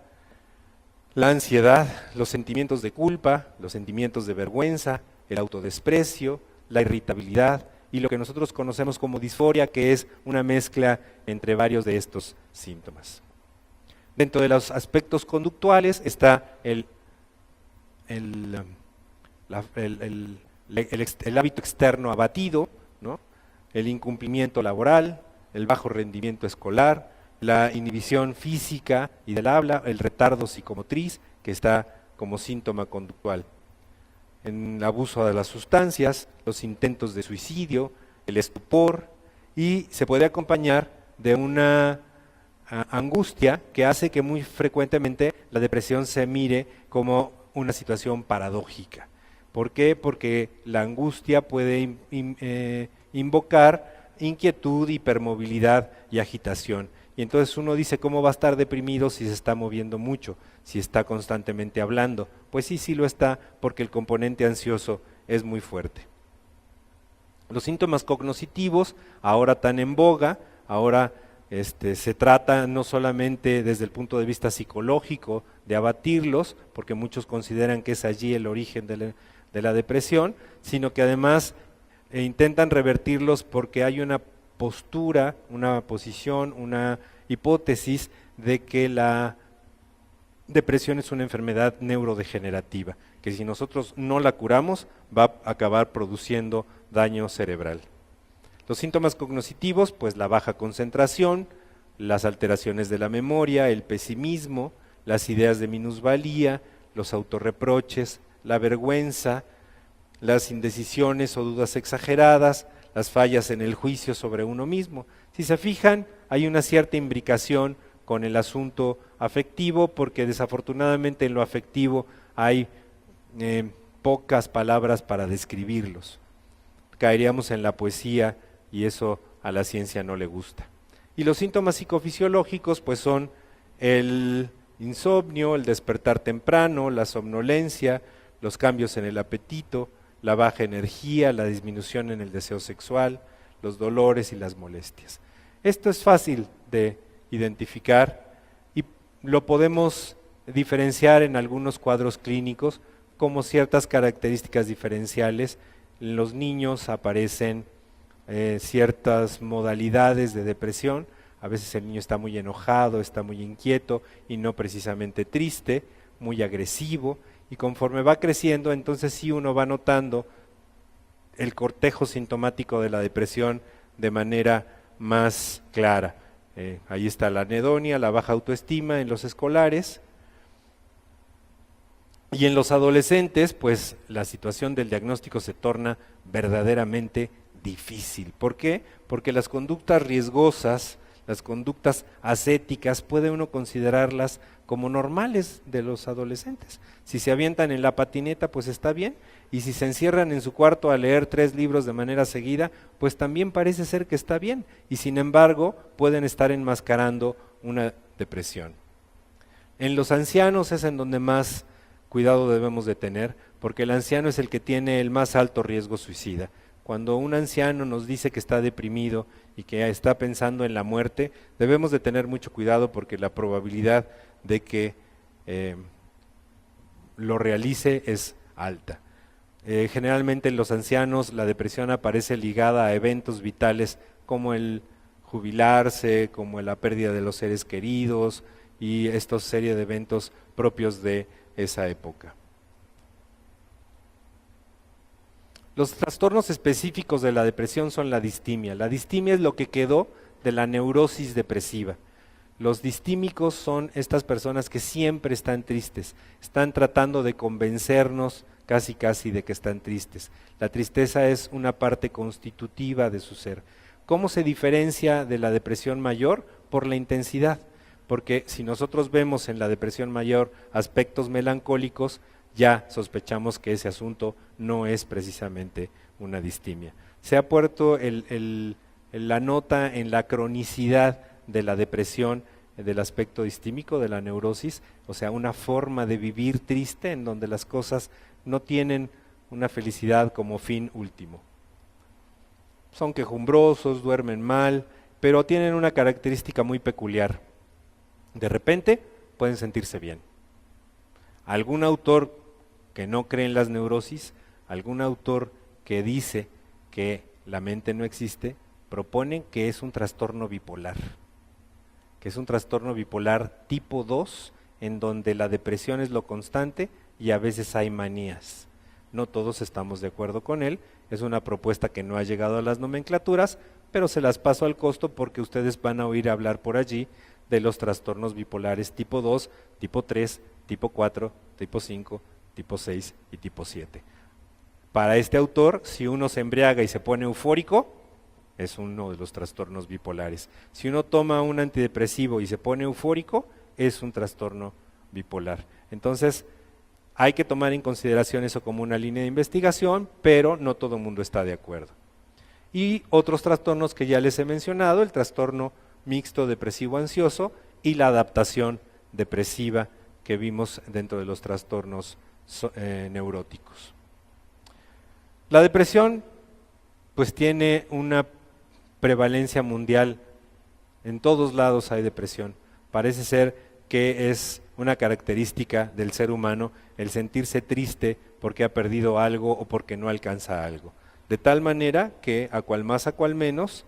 la ansiedad, los sentimientos de culpa, los sentimientos de vergüenza, el autodesprecio, la irritabilidad y lo que nosotros conocemos como disforia, que es una mezcla entre varios de estos síntomas. Dentro de los aspectos conductuales está el hábito externo abatido, ¿no? El incumplimiento laboral, el bajo rendimiento escolar, la inhibición física y del habla, el retardo psicomotriz, que está como síntoma conductual. En abuso de las sustancias, los intentos de suicidio, el estupor, y se puede acompañar de una angustia que hace que muy frecuentemente la depresión se mire como una situación paradójica. ¿Por qué? Porque la angustia puede invocar inquietud, hipermovilidad y agitación. Y entonces uno dice, ¿cómo va a estar deprimido si se está moviendo mucho, si está constantemente hablando? Pues sí, sí lo está, porque el componente ansioso es muy fuerte. Los síntomas cognitivos, ahora tan en boga, ahora se trata no solamente desde el punto de vista psicológico de abatirlos, porque muchos consideran que es allí el origen de la depresión, sino que además intentan revertirlos porque hay una postura, una posición, una hipótesis de que la depresión es una enfermedad neurodegenerativa, que si nosotros no la curamos va a acabar produciendo daño cerebral. Los síntomas cognitivos, pues la baja concentración, las alteraciones de la memoria, el pesimismo, las ideas de minusvalía, los autorreproches, la vergüenza, las indecisiones o dudas exageradas, las fallas en el juicio sobre uno mismo. Si se fijan, hay una cierta imbricación con el asunto afectivo, porque desafortunadamente en lo afectivo hay pocas palabras para describirlos. Caeríamos en la poesía y eso a la ciencia no le gusta. Y los síntomas psicofisiológicos pues son el insomnio, el despertar temprano, la somnolencia, los cambios en el apetito, la baja energía, la disminución en el deseo sexual, los dolores y las molestias. Esto es fácil de identificar y lo podemos diferenciar en algunos cuadros clínicos como ciertas características diferenciales. En los niños aparecen ciertas modalidades de depresión. A veces el niño está muy enojado, está muy inquieto y no precisamente triste, muy agresivo, y conforme va creciendo, entonces sí uno va notando el cortejo sintomático de la depresión de manera más clara. Ahí está la anedonia, la baja autoestima en los escolares. Y en los adolescentes, pues la situación del diagnóstico se torna verdaderamente difícil. ¿Por qué? Porque las conductas riesgosas, las conductas ascéticas, puede uno considerarlas como normales de los adolescentes. Si se avientan en la patineta, pues está bien, y si se encierran en su cuarto a leer 3 libros de manera seguida, pues también parece ser que está bien, y sin embargo pueden estar enmascarando una depresión. En los ancianos es en donde más cuidado debemos de tener, porque el anciano es el que tiene el más alto riesgo suicida. Cuando un anciano nos dice que está deprimido y que está pensando en la muerte, debemos de tener mucho cuidado porque la probabilidad de que lo realice es alta. Generalmente en los ancianos la depresión aparece ligada a eventos vitales como el jubilarse, como la pérdida de los seres queridos y esta serie de eventos propios de esa época. Los trastornos específicos de la depresión son la distimia. La distimia es lo que quedó de la neurosis depresiva. Los distímicos son estas personas que siempre están tristes, están tratando de convencernos casi de que están tristes. La tristeza es una parte constitutiva de su ser. ¿Cómo se diferencia de la depresión mayor? Por la intensidad, porque si nosotros vemos en la depresión mayor aspectos melancólicos, ya sospechamos que ese asunto no es precisamente una distimia. Se ha puesto la nota en la cronicidad de la depresión, del aspecto distímico de la neurosis, o sea, una forma de vivir triste en donde las cosas no tienen una felicidad como fin último. Son quejumbrosos, duermen mal, pero tienen una característica muy peculiar. De repente pueden sentirse bien. Algún autor que no cree en las neurosis, algún autor que dice que la mente no existe, propone que es un trastorno bipolar, que es un trastorno bipolar tipo 2, en donde la depresión es lo constante y a veces hay manías. No todos estamos de acuerdo con él, es una propuesta que no ha llegado a las nomenclaturas, pero se las paso al costo porque ustedes van a oír hablar por allí de los trastornos bipolares tipo 2, tipo 3, tipo 4, tipo 5, tipo 6 y tipo 7. Para este autor, si uno se embriaga y se pone eufórico, es uno de los trastornos bipolares. Si uno toma un antidepresivo y se pone eufórico, es un trastorno bipolar. Entonces, hay que tomar en consideración eso como una línea de investigación, pero no todo el mundo está de acuerdo. y otros trastornos que ya les he mencionado, el trastorno mixto depresivo ansioso y la adaptación depresiva que vimos dentro de los trastornos neuróticos. La depresión pues tiene una prevalencia mundial, en todos lados hay depresión. Parece ser que es una característica del ser humano el sentirse triste porque ha perdido algo o porque no alcanza algo. De tal manera que a cual más a cual menos,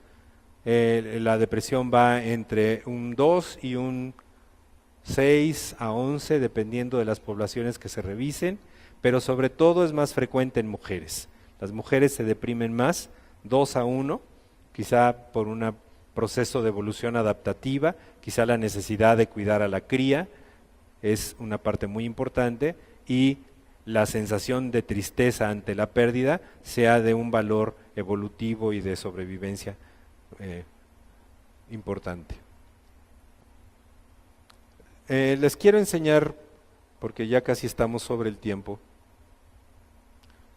la depresión va entre un 2 y un 6 a 11, dependiendo de las poblaciones que se revisen, pero sobre todo es más frecuente en mujeres. Las mujeres se deprimen más, 2 a 1, quizá por un proceso de evolución adaptativa, quizá la necesidad de cuidar a la cría es una parte muy importante, y la sensación de tristeza ante la pérdida sea de un valor evolutivo y de sobrevivencia importante. Les quiero enseñar, porque ya casi estamos sobre el tiempo,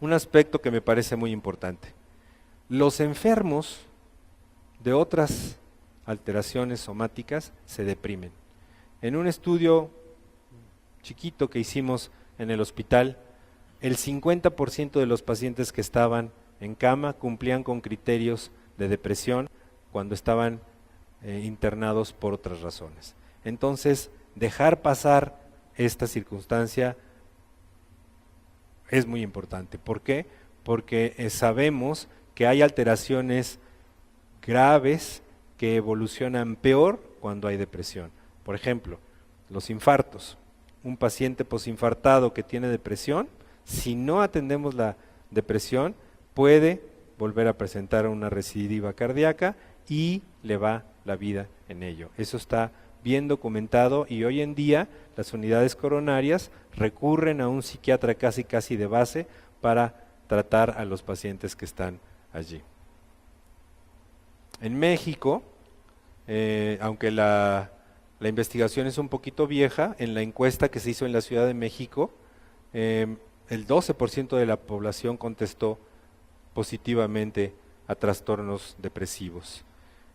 un aspecto que me parece muy importante. Los enfermos de otras alteraciones somáticas se deprimen. En un estudio chiquito que hicimos en el hospital, el 50% de los pacientes que estaban en cama cumplían con criterios de depresión cuando estaban internados por otras razones. Entonces, dejar pasar esta circunstancia es muy importante. ¿Por qué? Porque sabemos que hay alteraciones graves que evolucionan peor cuando hay depresión. Por ejemplo, los infartos. Un paciente posinfartado que tiene depresión, si no atendemos la depresión, puede volver a presentar una recidiva cardíaca y le va la vida en ello. Eso está bien documentado, y hoy en día las unidades coronarias recurren a un psiquiatra casi de base para tratar a los pacientes que están allí. En México, aunque la investigación es un poquito vieja, en la encuesta que se hizo en la Ciudad de México, el 12% de la población contestó positivamente a trastornos depresivos.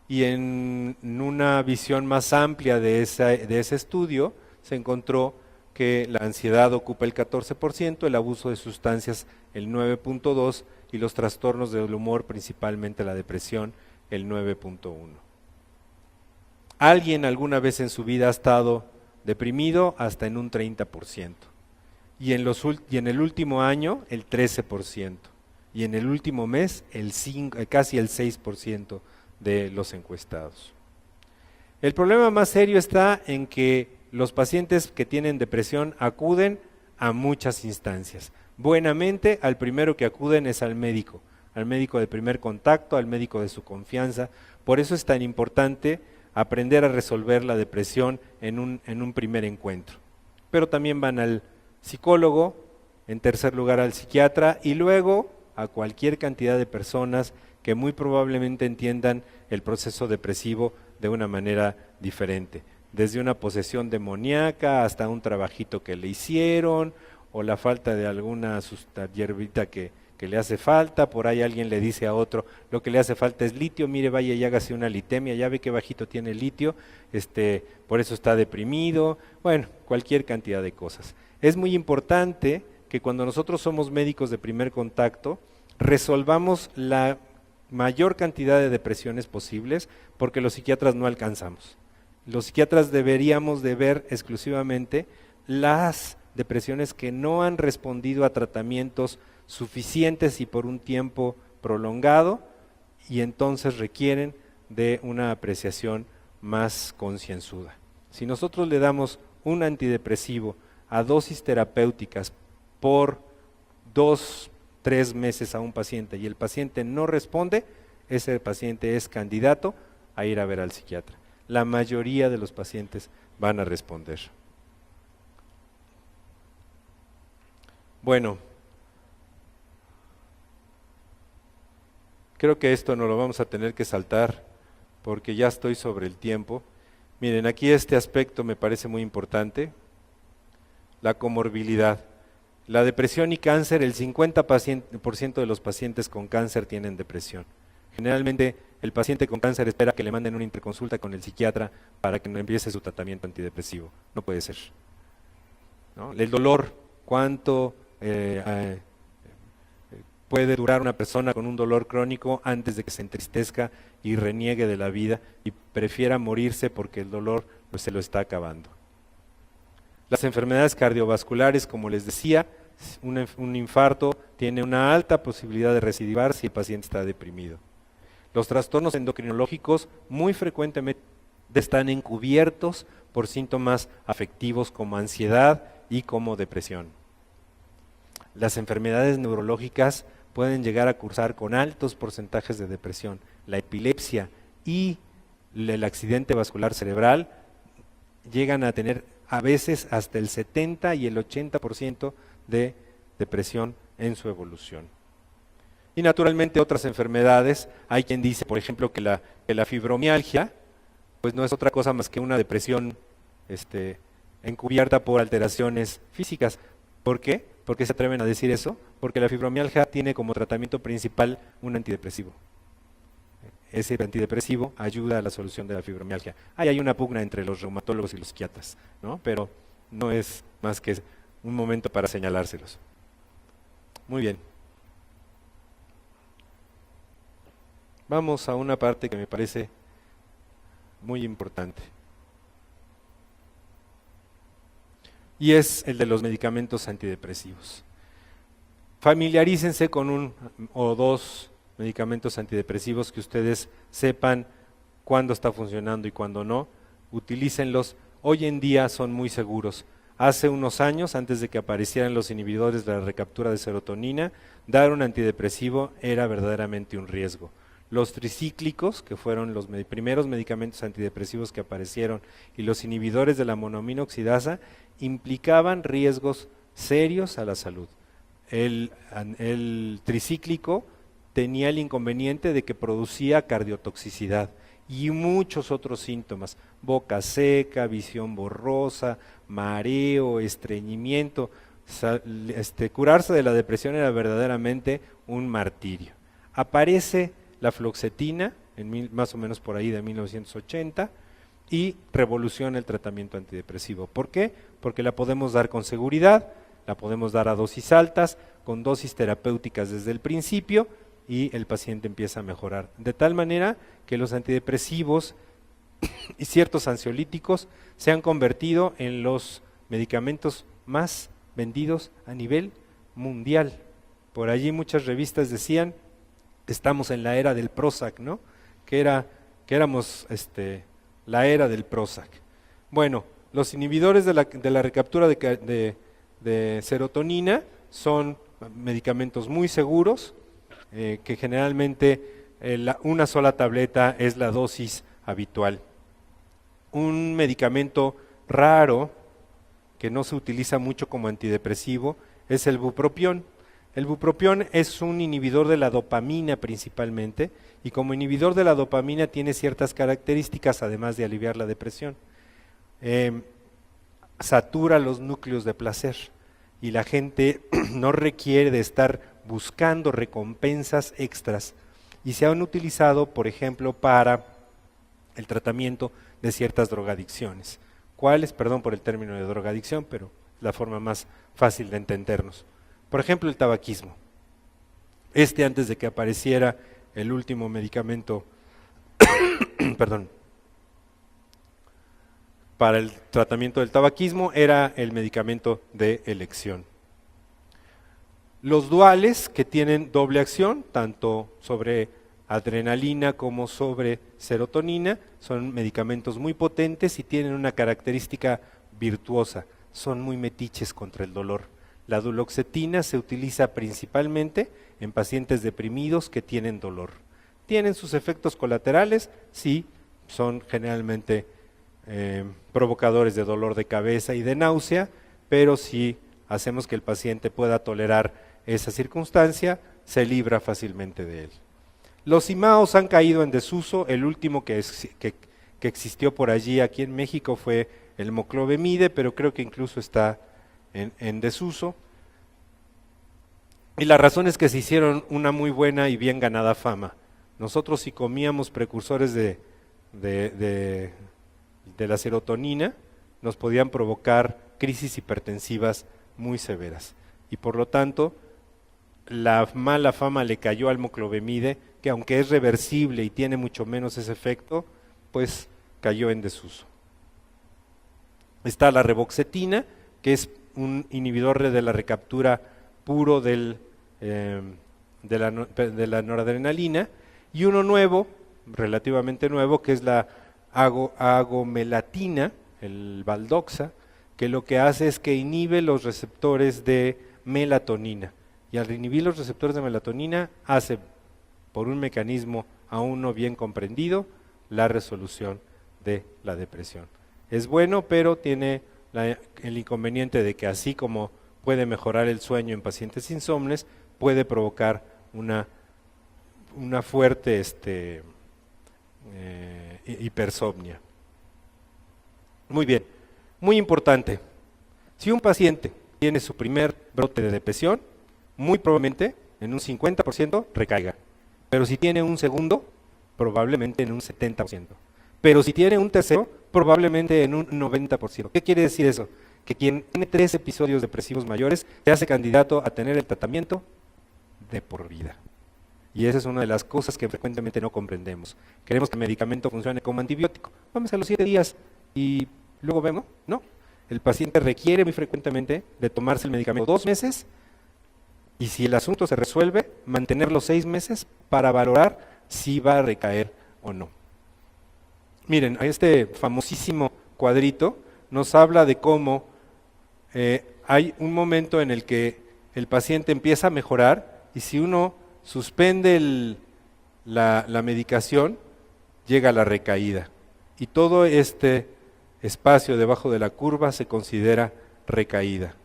Y en una visión más amplia de ese estudio, se encontró que la ansiedad ocupa el 14%, el abuso de sustancias el 9.2% y los trastornos del humor, principalmente la depresión, el 9.1%. ¿Alguien alguna vez en su vida ha estado deprimido? Hasta en un 30%. Y en el último año, el 13%. Y en el último mes, casi el 6% de los encuestados. El problema más serio está en que los pacientes que tienen depresión acuden a muchas instancias. Buenamente, al primero que acuden es al médico de primer contacto, al médico de su confianza. Por eso es tan importante aprender a resolver la depresión en un primer encuentro. Pero también van al psicólogo, en tercer lugar al psiquiatra, y luego a cualquier cantidad de personas que muy probablemente entiendan el proceso depresivo de una manera diferente, desde una posesión demoníaca hasta un trabajito que le hicieron, o la falta de alguna hierbita que le hace falta. Por ahí alguien le dice a otro, lo que le hace falta es litio, mire, vaya y hágase una litemia, ya ve que bajito tiene el litio, por eso está deprimido. Bueno, cualquier cantidad de cosas. Es muy importante que cuando nosotros somos médicos de primer contacto, resolvamos la mayor cantidad de depresiones posibles, porque los psiquiatras no alcanzamos. Los psiquiatras deberíamos de ver exclusivamente las depresiones que no han respondido a tratamientos suficientes y por un tiempo prolongado, y entonces requieren de una apreciación más concienzuda. Si nosotros le damos un antidepresivo a dosis terapéuticas por 2-3 meses a un paciente y el paciente no responde, ese paciente es candidato a ir a ver al psiquiatra. La mayoría de los pacientes van a responder. Bueno, creo que esto no lo vamos a tener que saltar porque ya estoy sobre el tiempo. Miren, aquí este aspecto me parece muy importante, la comorbilidad. La depresión y cáncer, el 50% de los pacientes con cáncer tienen depresión. Generalmente el paciente con cáncer espera que le manden una interconsulta con el psiquiatra para que no empiece su tratamiento antidepresivo. No puede ser, ¿no? El dolor, ¿cuánto puede durar una persona con un dolor crónico antes de que se entristezca y reniegue de la vida y prefiera morirse porque el dolor se lo está acabando? Las enfermedades cardiovasculares, como les decía, un infarto tiene una alta posibilidad de recidivar si el paciente está deprimido. Los trastornos endocrinológicos muy frecuentemente están encubiertos por síntomas afectivos como ansiedad y como depresión. Las enfermedades neurológicas pueden llegar a cursar con altos porcentajes de depresión. La epilepsia y el accidente vascular cerebral llegan a tener a veces hasta el 70 y el 80% de depresión en su evolución. Y naturalmente otras enfermedades, hay quien dice, por ejemplo, que la fibromialgia pues no es otra cosa más que una depresión encubierta por alteraciones físicas. ¿Por qué? ¿Por qué se atreven a decir eso? Porque la fibromialgia tiene como tratamiento principal un antidepresivo. Ese antidepresivo ayuda a la solución de la fibromialgia. Ahí hay una pugna entre los reumatólogos y los psiquiatras, ¿no? Pero no es más que un momento para señalárselos. Muy bien. Vamos a una parte que me parece muy importante. Y es el de los medicamentos antidepresivos. Familiarícense con un o dos medicamentos antidepresivos que ustedes sepan cuándo está funcionando y cuándo no. Utilícenlos. Hoy en día son muy seguros. Hace unos años, antes de que aparecieran los inhibidores de la recaptura de serotonina, dar un antidepresivo era verdaderamente un riesgo. Los tricíclicos, que fueron los primeros medicamentos antidepresivos que aparecieron, y los inhibidores de la monoamina oxidasa, implicaban riesgos serios a la salud. El tricíclico tenía el inconveniente de que producía cardiotoxicidad y muchos otros síntomas: boca seca, visión borrosa, mareo, estreñimiento. Curarse de la depresión era verdaderamente un martirio. Aparece la fluoxetina, más o menos por ahí de 1980, y revoluciona el tratamiento antidepresivo. ¿Por qué? Porque la podemos dar con seguridad, la podemos dar a dosis altas, con dosis terapéuticas desde el principio, y el paciente empieza a mejorar. De tal manera que los antidepresivos y ciertos ansiolíticos se han convertido en los medicamentos más vendidos a nivel mundial. Por allí muchas revistas decían: estamos en la era del Prozac, ¿no? Que éramos la era del Prozac. Bueno, los inhibidores de la recaptura de serotonina son medicamentos muy seguros, que generalmente una sola tableta es la dosis habitual. Un medicamento raro que no se utiliza mucho como antidepresivo es el bupropión. El bupropión es un inhibidor de la dopamina principalmente, y como inhibidor de la dopamina tiene ciertas características además de aliviar la depresión. Satura los núcleos de placer y la gente no requiere de estar buscando recompensas extras, y se han utilizado, por ejemplo, para el tratamiento de ciertas drogadicciones. ¿Cuáles? Perdón por el término de drogadicción, pero es la forma más fácil de entendernos. Por ejemplo, el tabaquismo. Antes de que apareciera el último medicamento perdón, para el tratamiento del tabaquismo, era el medicamento de elección. Los duales, que tienen doble acción, tanto sobre adrenalina como sobre serotonina, son medicamentos muy potentes y tienen una característica virtuosa: son muy metiches contra el dolor. La duloxetina se utiliza principalmente en pacientes deprimidos que tienen dolor. ¿Tienen sus efectos colaterales? Sí, son generalmente provocadores de dolor de cabeza y de náusea, pero si hacemos que el paciente pueda tolerar esa circunstancia, se libra fácilmente de él. Los IMAOs han caído en desuso. El último que existió por allí aquí en México fue el moclobemide, pero creo que incluso está en desuso. Y la razón es que se hicieron una muy buena y bien ganada fama. Nosotros si comíamos precursores de la serotonina, nos podían provocar crisis hipertensivas muy severas. Y por lo tanto, la mala fama le cayó al moclobemide, que aunque es reversible y tiene mucho menos ese efecto, pues cayó en desuso. Está la reboxetina, que es un inhibidor de la recaptura puro de la noradrenalina, y uno nuevo, relativamente nuevo, que es la agomelatina, el Valdoxa, que lo que hace es que inhibe los receptores de melatonina, y al inhibir los receptores de melatonina hace, por un mecanismo aún no bien comprendido, la resolución de la depresión. Es bueno, pero tiene el inconveniente de que así como puede mejorar el sueño en pacientes insomnes, puede provocar una fuerte hipersomnia. Muy bien, muy importante. Si un paciente tiene su primer brote de depresión, muy probablemente en un 50% recaiga. Pero si tiene un segundo, probablemente en un 70%. Pero si tiene un tercero, probablemente en un 90%. ¿Qué quiere decir eso? Que quien tiene 3 episodios depresivos mayores se hace candidato a tener el tratamiento de por vida. Y esa es una de las cosas que frecuentemente no comprendemos. Queremos que el medicamento funcione como antibiótico. Vamos a los 7 días y luego vemos. No, el paciente requiere muy frecuentemente de tomarse el medicamento 2 meses y si el asunto se resuelve, mantenerlo 6 meses para valorar si va a recaer o no. Miren, este famosísimo cuadrito nos habla de cómo hay un momento en el que el paciente empieza a mejorar y si uno suspende la medicación, llega a la recaída. Y todo este espacio debajo de la curva se considera recaída.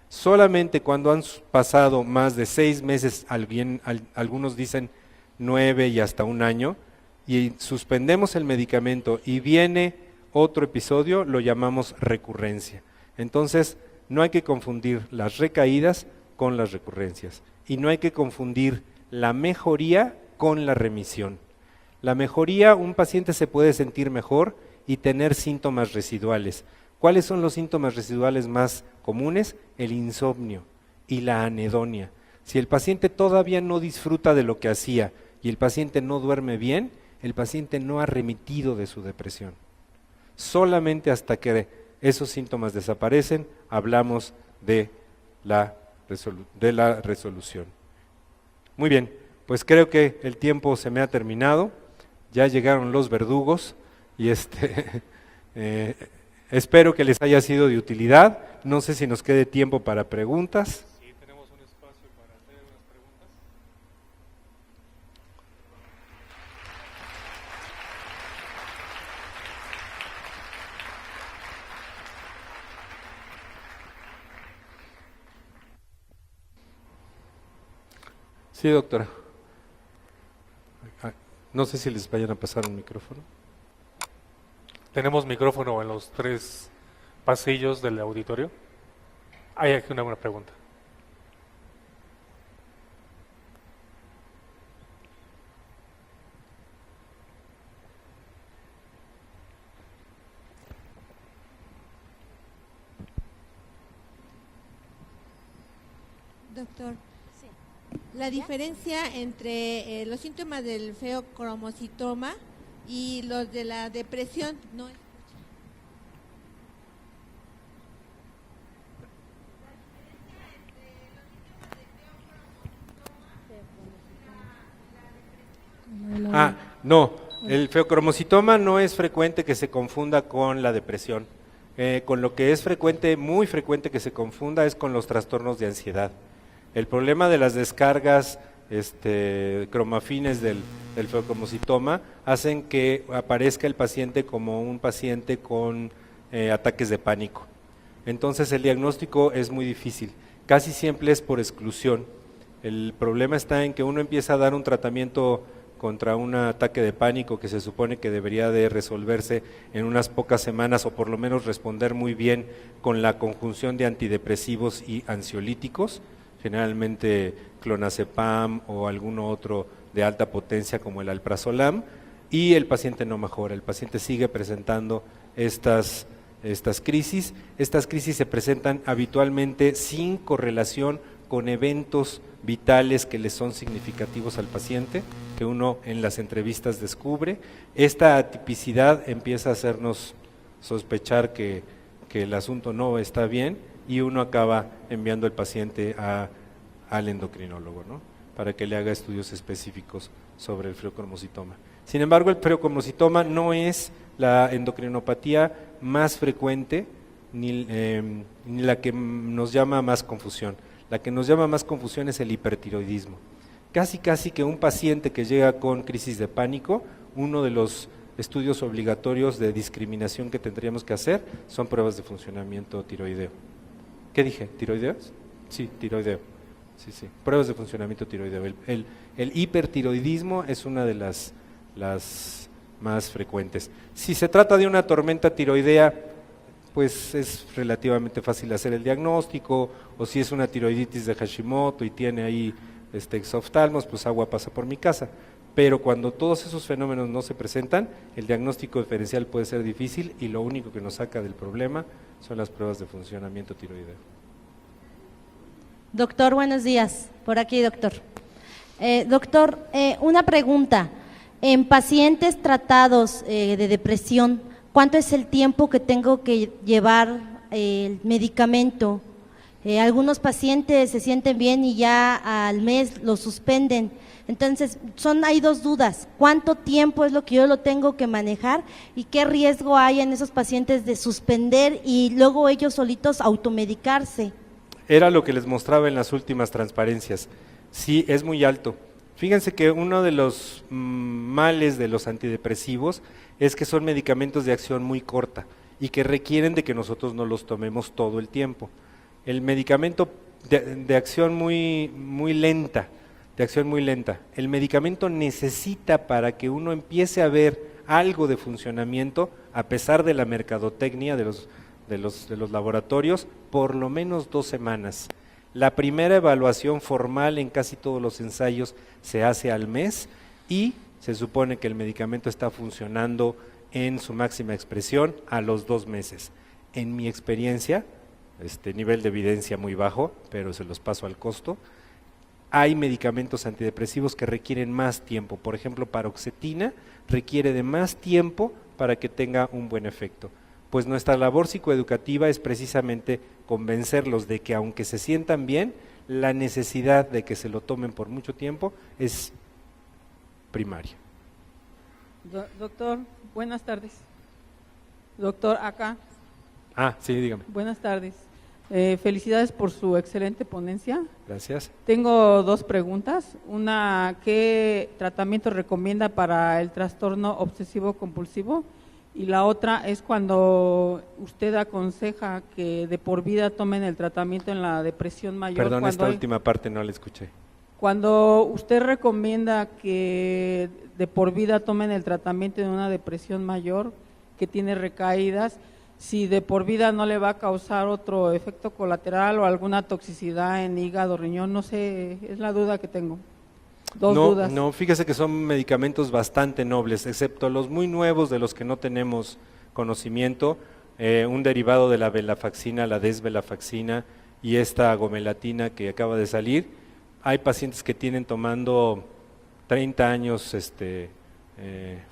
Solamente cuando han pasado más de 6 meses, algunos dicen 9 y hasta 1 año, y suspendemos el medicamento y viene otro episodio, lo llamamos recurrencia. Entonces, no hay que confundir las recaídas con las recurrencias. Y no hay que confundir la mejoría con la remisión. La mejoría, un paciente se puede sentir mejor y tener síntomas residuales. ¿Cuáles son los síntomas residuales más comunes? El insomnio y la anedonia. Si el paciente todavía no disfruta de lo que hacía y el paciente no duerme bien, el paciente no ha remitido de su depresión. Solamente hasta que esos síntomas desaparecen, hablamos de la resolución. Muy bien, pues creo que el tiempo se me ha terminado, ya llegaron los verdugos y espero que les haya sido de utilidad. No sé si nos quede tiempo para preguntas. Sí, tenemos un espacio para hacer unas preguntas. Sí, doctora. No sé si les vayan a pasar un micrófono. Tenemos micrófono en los 3 pasillos del auditorio. Hay aquí una buena pregunta. Doctor, la diferencia entre los síntomas del feocromocitoma y los de la depresión no es No, el feocromocitoma no es frecuente que se confunda con la depresión. Con lo que es frecuente, muy frecuente que se confunda es con los trastornos de ansiedad. El problema de las descargas cromafines del feocromocitoma hacen que aparezca el paciente como un paciente con ataques de pánico. Entonces el diagnóstico es muy difícil, casi siempre es por exclusión. El problema está en que uno empieza a dar un tratamiento contra un ataque de pánico que se supone que debería de resolverse en unas pocas semanas o por lo menos responder muy bien con la conjunción de antidepresivos y ansiolíticos, generalmente clonazepam o algún otro de alta potencia como el alprazolam, y el paciente no mejora, el paciente sigue presentando estas crisis. Estas crisis se presentan habitualmente sin correlación con eventos vitales que le son significativos al paciente, que uno en las entrevistas descubre. Esta atipicidad empieza a hacernos sospechar que el asunto no está bien, y uno acaba enviando al paciente al endocrinólogo, ¿no?, para que le haga estudios específicos sobre el feocromocitoma. Sin embargo, el feocromocitoma no es la endocrinopatía más frecuente ni la que nos llama más confusión. La que nos llama más confusión es el hipertiroidismo. Casi que un paciente que llega con crisis de pánico, uno de los estudios obligatorios de discriminación que tendríamos que hacer son pruebas de funcionamiento tiroideo. ¿Qué dije? ¿Tiroideos? Sí, tiroideo. Sí. Pruebas de funcionamiento tiroideo. El hipertiroidismo es una de las más frecuentes. Si se trata de una tormenta tiroidea, pues es relativamente fácil hacer el diagnóstico, o si es una tiroiditis de Hashimoto y tiene ahí exoftalmos, pues agua pasa por mi casa. Pero cuando todos esos fenómenos no se presentan, el diagnóstico diferencial puede ser difícil, y lo único que nos saca del problema son las pruebas de funcionamiento tiroideo. Doctor, buenos días. Por aquí, doctor. Doctor, una pregunta. En pacientes tratados de depresión, ¿cuánto es el tiempo que tengo que llevar el medicamento? Algunos pacientes se sienten bien y ya al mes lo suspenden. Entonces, hay dos dudas. ¿Cuánto tiempo es lo que yo lo tengo que manejar y qué riesgo hay en esos pacientes de suspender y luego ellos solitos automedicarse? Era lo que les mostraba en las últimas transparencias. Sí, es muy alto. Fíjense que uno de los males de los antidepresivos es que son medicamentos de acción muy corta y que requieren de que nosotros no los tomemos todo el tiempo. El medicamento de acción muy lenta, el medicamento necesita, para que uno empiece a ver algo de funcionamiento, a pesar de la mercadotecnia de los laboratorios, por lo menos 2 semanas. La primera evaluación formal en casi todos los ensayos se hace al mes, y se supone que el medicamento está funcionando en su máxima expresión a los 2 meses. En mi experiencia, nivel de evidencia muy bajo, pero se los paso al costo, hay medicamentos antidepresivos que requieren más tiempo. Por ejemplo, paroxetina requiere de más tiempo para que tenga un buen efecto. Pues nuestra labor psicoeducativa es precisamente convencerlos de que, aunque se sientan bien, la necesidad de que se lo tomen por mucho tiempo es primaria. Doctor, buenas tardes. Doctor, acá. Sí, dígame. Buenas tardes. Felicidades por su excelente ponencia. Gracias. Tengo 2 preguntas. Una, ¿qué tratamiento recomienda para el trastorno obsesivo compulsivo? Y la otra es cuando usted aconseja que de por vida tomen el tratamiento en la depresión mayor. Perdón, esta última parte no la escuché. Cuando usted recomienda que de por vida tomen el tratamiento en una depresión mayor que tiene recaídas, si de por vida no le va a causar otro efecto colateral o alguna toxicidad en hígado, riñón, no sé, es la duda que tengo. Dos dudas. No, fíjese que son medicamentos bastante nobles, excepto los muy nuevos de los que no tenemos conocimiento, un derivado de la venlafaxina, la desvenlafaxina, y esta gomelatina que acaba de salir. Hay pacientes que tienen tomando 30 años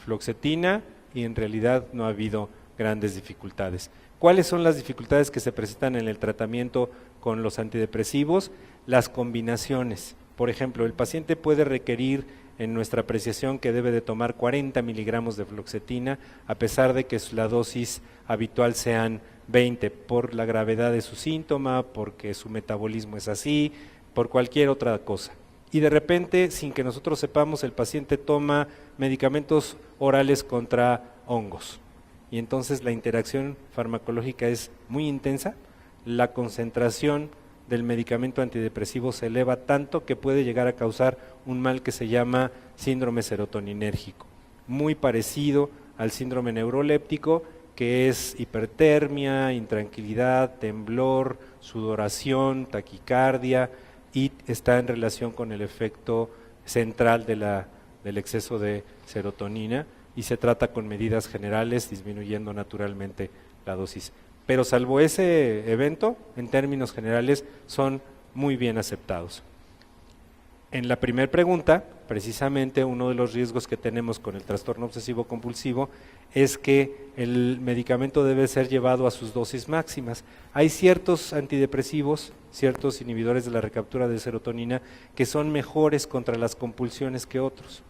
fluoxetina, y en realidad no ha habido grandes dificultades. ¿Cuáles son las dificultades que se presentan en el tratamiento con los antidepresivos? Las combinaciones. Por ejemplo, el paciente puede requerir, en nuestra apreciación, que debe de tomar 40 miligramos de fluoxetina, a pesar de que la dosis habitual sean 20, por la gravedad de su síntoma, porque su metabolismo es así, por cualquier otra cosa. Y de repente, sin que nosotros sepamos, el paciente toma medicamentos orales contra hongos. Y entonces la interacción farmacológica es muy intensa, la concentración del medicamento antidepresivo se eleva tanto que puede llegar a causar un mal que se llama síndrome serotoninérgico, muy parecido al síndrome neuroléptico, que es hipertermia, intranquilidad, temblor, sudoración, taquicardia, y está en relación con el efecto central del exceso de serotonina y se trata con medidas generales disminuyendo naturalmente la dosis. Pero salvo ese evento, en términos generales, son muy bien aceptados. En la primera pregunta, precisamente uno de los riesgos que tenemos con el trastorno obsesivo compulsivo es que el medicamento debe ser llevado a sus dosis máximas. Hay ciertos antidepresivos, ciertos inhibidores de la recaptura de serotonina que son mejores contra las compulsiones que otros.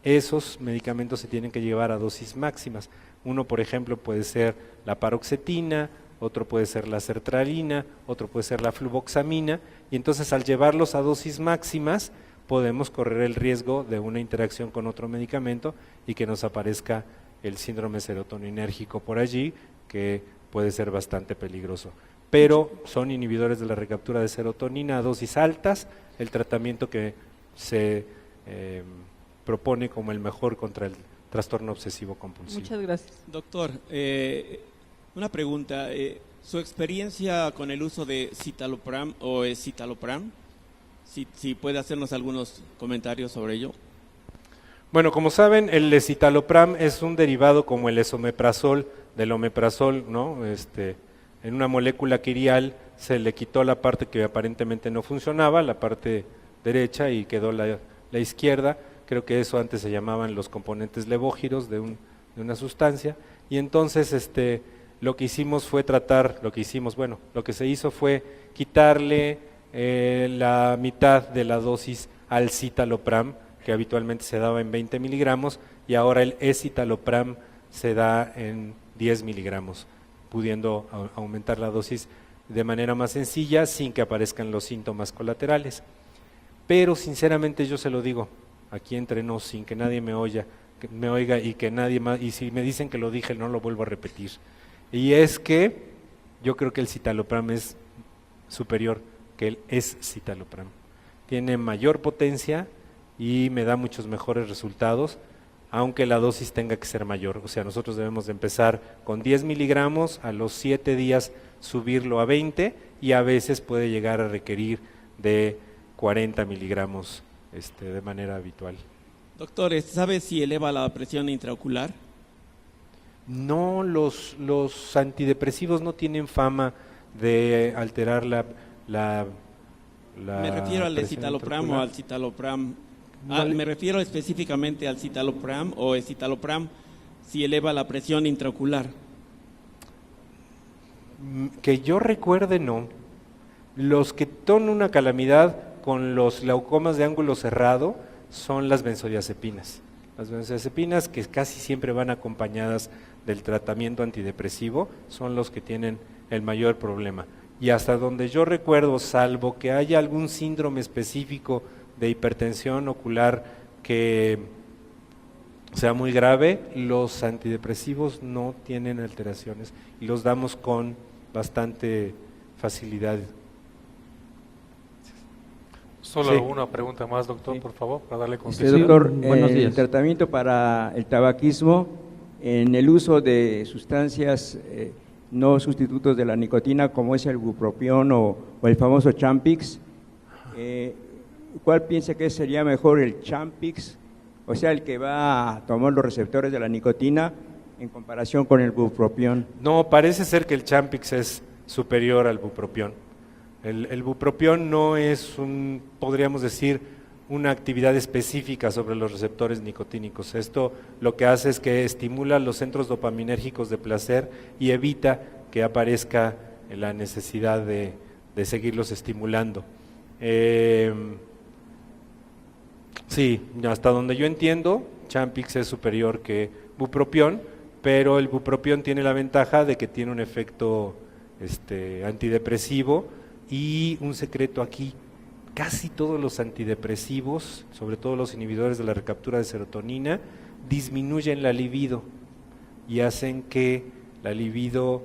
Esos medicamentos se tienen que llevar a dosis máximas. Uno, por ejemplo, puede ser la paroxetina, otro puede ser la sertralina, otro puede ser la fluvoxamina, y entonces al llevarlos a dosis máximas podemos correr el riesgo de una interacción con otro medicamento y que nos aparezca el síndrome serotoninérgico por allí, que puede ser bastante peligroso. Pero son inhibidores de la recaptura de serotonina a dosis altas, el tratamiento que se propone como el mejor contra el trastorno obsesivo compulsivo. Muchas gracias. Doctor, una pregunta. ¿Su experiencia con el uso de citalopram o escitalopram? Si puede hacernos algunos comentarios sobre ello. Bueno, como saben, el escitalopram es un derivado como el esomeprazol del omeprazol, ¿no? En una molécula quirial se le quitó la parte que aparentemente no funcionaba, la parte derecha, y quedó la izquierda. Creo que eso antes se llamaban los componentes levógiros de una sustancia, y entonces lo que hicimos fue lo que se hizo fue quitarle la mitad de la dosis al citalopram, que habitualmente se daba en 20 miligramos, y ahora el escitalopram se da en 10 miligramos, pudiendo aumentar la dosis de manera más sencilla sin que aparezcan los síntomas colaterales. Pero sinceramente yo se lo digo, aquí entre nos, sin que nadie me oiga y que nadie más, y si me dicen que lo dije no lo vuelvo a repetir, y es que yo creo que el citalopram es superior que el escitalopram, tiene mayor potencia y me da muchos mejores resultados, aunque la dosis tenga que ser mayor. O sea, nosotros debemos de empezar con 10 miligramos, a los 7 días subirlo a 20, y a veces puede llegar a requerir de 40 miligramos de manera habitual. Doctor, ¿sabe si eleva la presión intraocular? No, los antidepresivos no tienen fama de alterar la me refiero al escitalopram o al citalopram. Me refiero específicamente al citalopram o escitalopram, si eleva la presión intraocular. Que yo recuerde, no. Los que son una calamidad con los glaucomas de ángulo cerrado son las benzodiazepinas. Las benzodiazepinas, que casi siempre van acompañadas del tratamiento antidepresivo, son los que tienen el mayor problema. Y hasta donde yo recuerdo, salvo que haya algún síndrome específico de hipertensión ocular que sea muy grave, los antidepresivos no tienen alteraciones y los damos con bastante facilidad. Solo Sí. una pregunta más, doctor, por favor, para darle Sí, contexto. doctor, buenos días. el tratamiento para el tabaquismo, en el uso de sustancias no sustitutos de la nicotina, como es el bupropión o el famoso Champix, ¿cuál piensa que sería mejor, el Champix, o sea, el que va a tomar los receptores de la nicotina, en comparación con el bupropión? No, parece ser que el Champix es superior al bupropión. El bupropión no es podríamos decir, una actividad específica sobre los receptores nicotínicos. Esto lo que hace es que estimula los centros dopaminérgicos de placer y evita que aparezca la necesidad de seguirlos estimulando. Sí, hasta donde yo entiendo, Champix es superior que bupropión, pero el bupropión tiene la ventaja de que tiene un efecto antidepresivo. Y un secreto aquí, casi todos los antidepresivos, sobre todo los inhibidores de la recaptura de serotonina, disminuyen la libido y hacen que la libido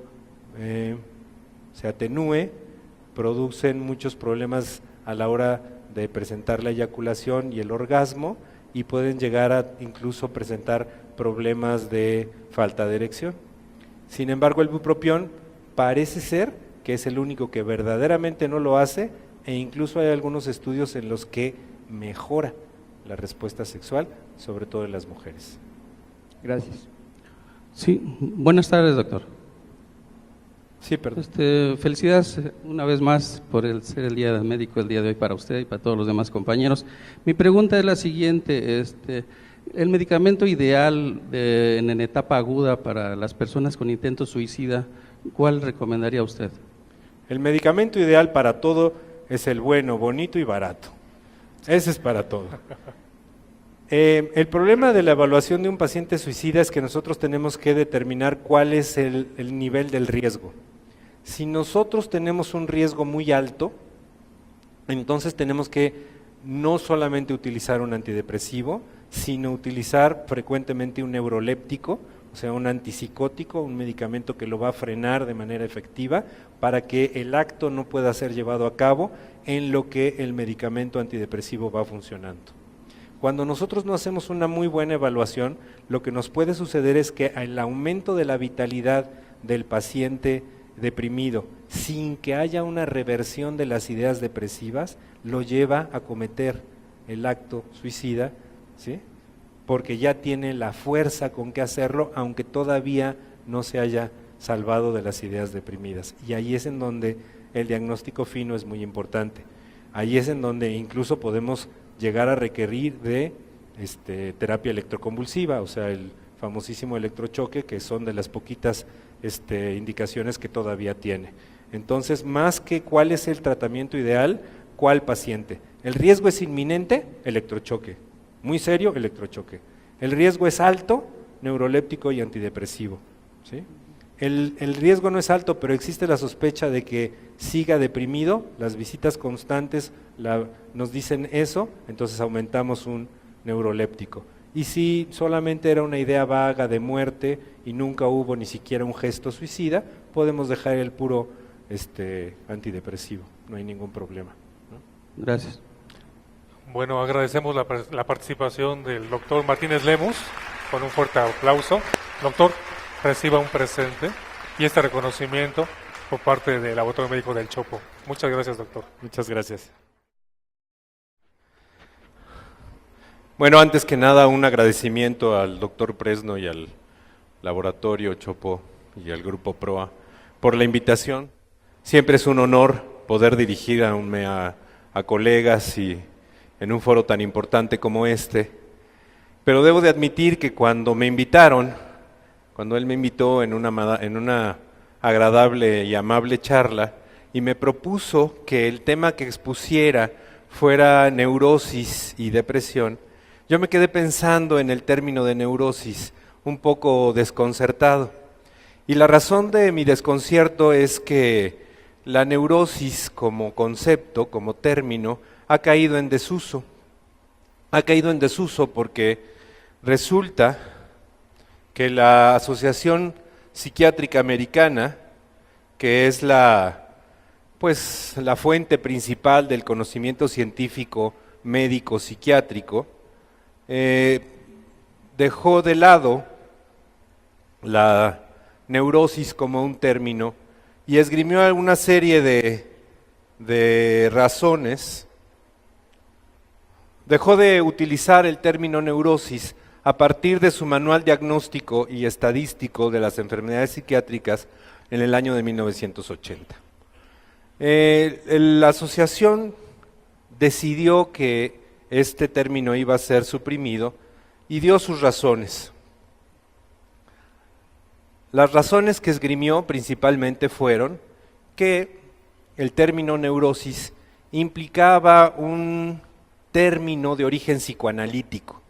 se atenúe, producen muchos problemas a la hora de presentar la eyaculación y el orgasmo, y pueden llegar a incluso presentar problemas de falta de erección. Sin embargo, el bupropión parece ser que es el único que verdaderamente no lo hace, e incluso hay algunos estudios en los que mejora la respuesta sexual, sobre todo en las mujeres. Gracias. Sí, buenas tardes, doctor. Sí, perdón. Felicidades una vez más por ser el Día del Médico el día de hoy para usted y para todos los demás compañeros. Mi pregunta es la siguiente, el medicamento ideal en etapa aguda para las personas con intento suicida, ¿cuál recomendaría usted? El medicamento ideal para todo es el bueno, bonito y barato. Ese es para todo. El problema de la evaluación de un paciente suicida es que nosotros tenemos que determinar cuál es el nivel del riesgo. Si nosotros tenemos un riesgo muy alto, entonces tenemos que no solamente utilizar un antidepresivo, sino utilizar frecuentemente un neuroléptico, o sea, un antipsicótico, un medicamento que lo va a frenar de manera efectiva para que el acto no pueda ser llevado a cabo en lo que el medicamento antidepresivo va funcionando. Cuando nosotros no hacemos una muy buena evaluación, lo que nos puede suceder es que el aumento de la vitalidad del paciente deprimido, sin que haya una reversión de las ideas depresivas, lo lleva a cometer el acto suicida, ¿sí? Porque ya tiene la fuerza con que hacerlo, aunque todavía no se haya salvado de las ideas deprimidas. Y ahí es en donde el diagnóstico fino es muy importante. Ahí es en donde incluso podemos llegar a requerir de terapia electroconvulsiva, o sea, el famosísimo electrochoque, que son de las poquitas indicaciones que todavía tiene. Entonces, más que cuál es el tratamiento ideal, ¿cuál paciente? El riesgo es inminente, electrochoque. Muy serio, electrochoque. El riesgo es alto, neuroléptico y antidepresivo, ¿sí? El riesgo no es alto, pero existe la sospecha de que siga deprimido, las visitas constantes nos dicen eso, entonces aumentamos un neuroléptico. Y si solamente era una idea vaga de muerte y nunca hubo ni siquiera un gesto suicida, podemos dejar el puro antidepresivo, no hay ningún problema, ¿no? Gracias. Bueno, agradecemos la participación del doctor Martínez Lemus con un fuerte aplauso. Doctor, reciba un presente y este reconocimiento por parte del Laboratorio Médico del Chopo. Muchas gracias, doctor. Muchas gracias. Bueno, antes que nada, un agradecimiento al doctor Presno y al Laboratorio Chopo y al Grupo PROA por la invitación. Siempre es un honor poder dirigir a colegas y en un foro tan importante como este. Pero debo de admitir que cuando me invitaron, cuando él me invitó en una agradable y amable charla y me propuso que el tema que expusiera fuera neurosis y depresión, yo me quedé pensando en el término de neurosis, un poco desconcertado. Y la razón de mi desconcierto es que la neurosis como concepto, como término, ha caído en desuso. Ha caído en desuso porque resulta que la Asociación Psiquiátrica Americana, que es la fuente principal del conocimiento científico médico psiquiátrico, dejó de lado la neurosis como un término y esgrimió alguna serie de razones. Dejó de utilizar el término neurosis a partir de su manual diagnóstico y estadístico de las enfermedades psiquiátricas en el año de 1980. La asociación decidió que este término iba a ser suprimido y dio sus razones. Las razones que esgrimió principalmente fueron que el término neurosis implicaba un término de origen psicoanalítico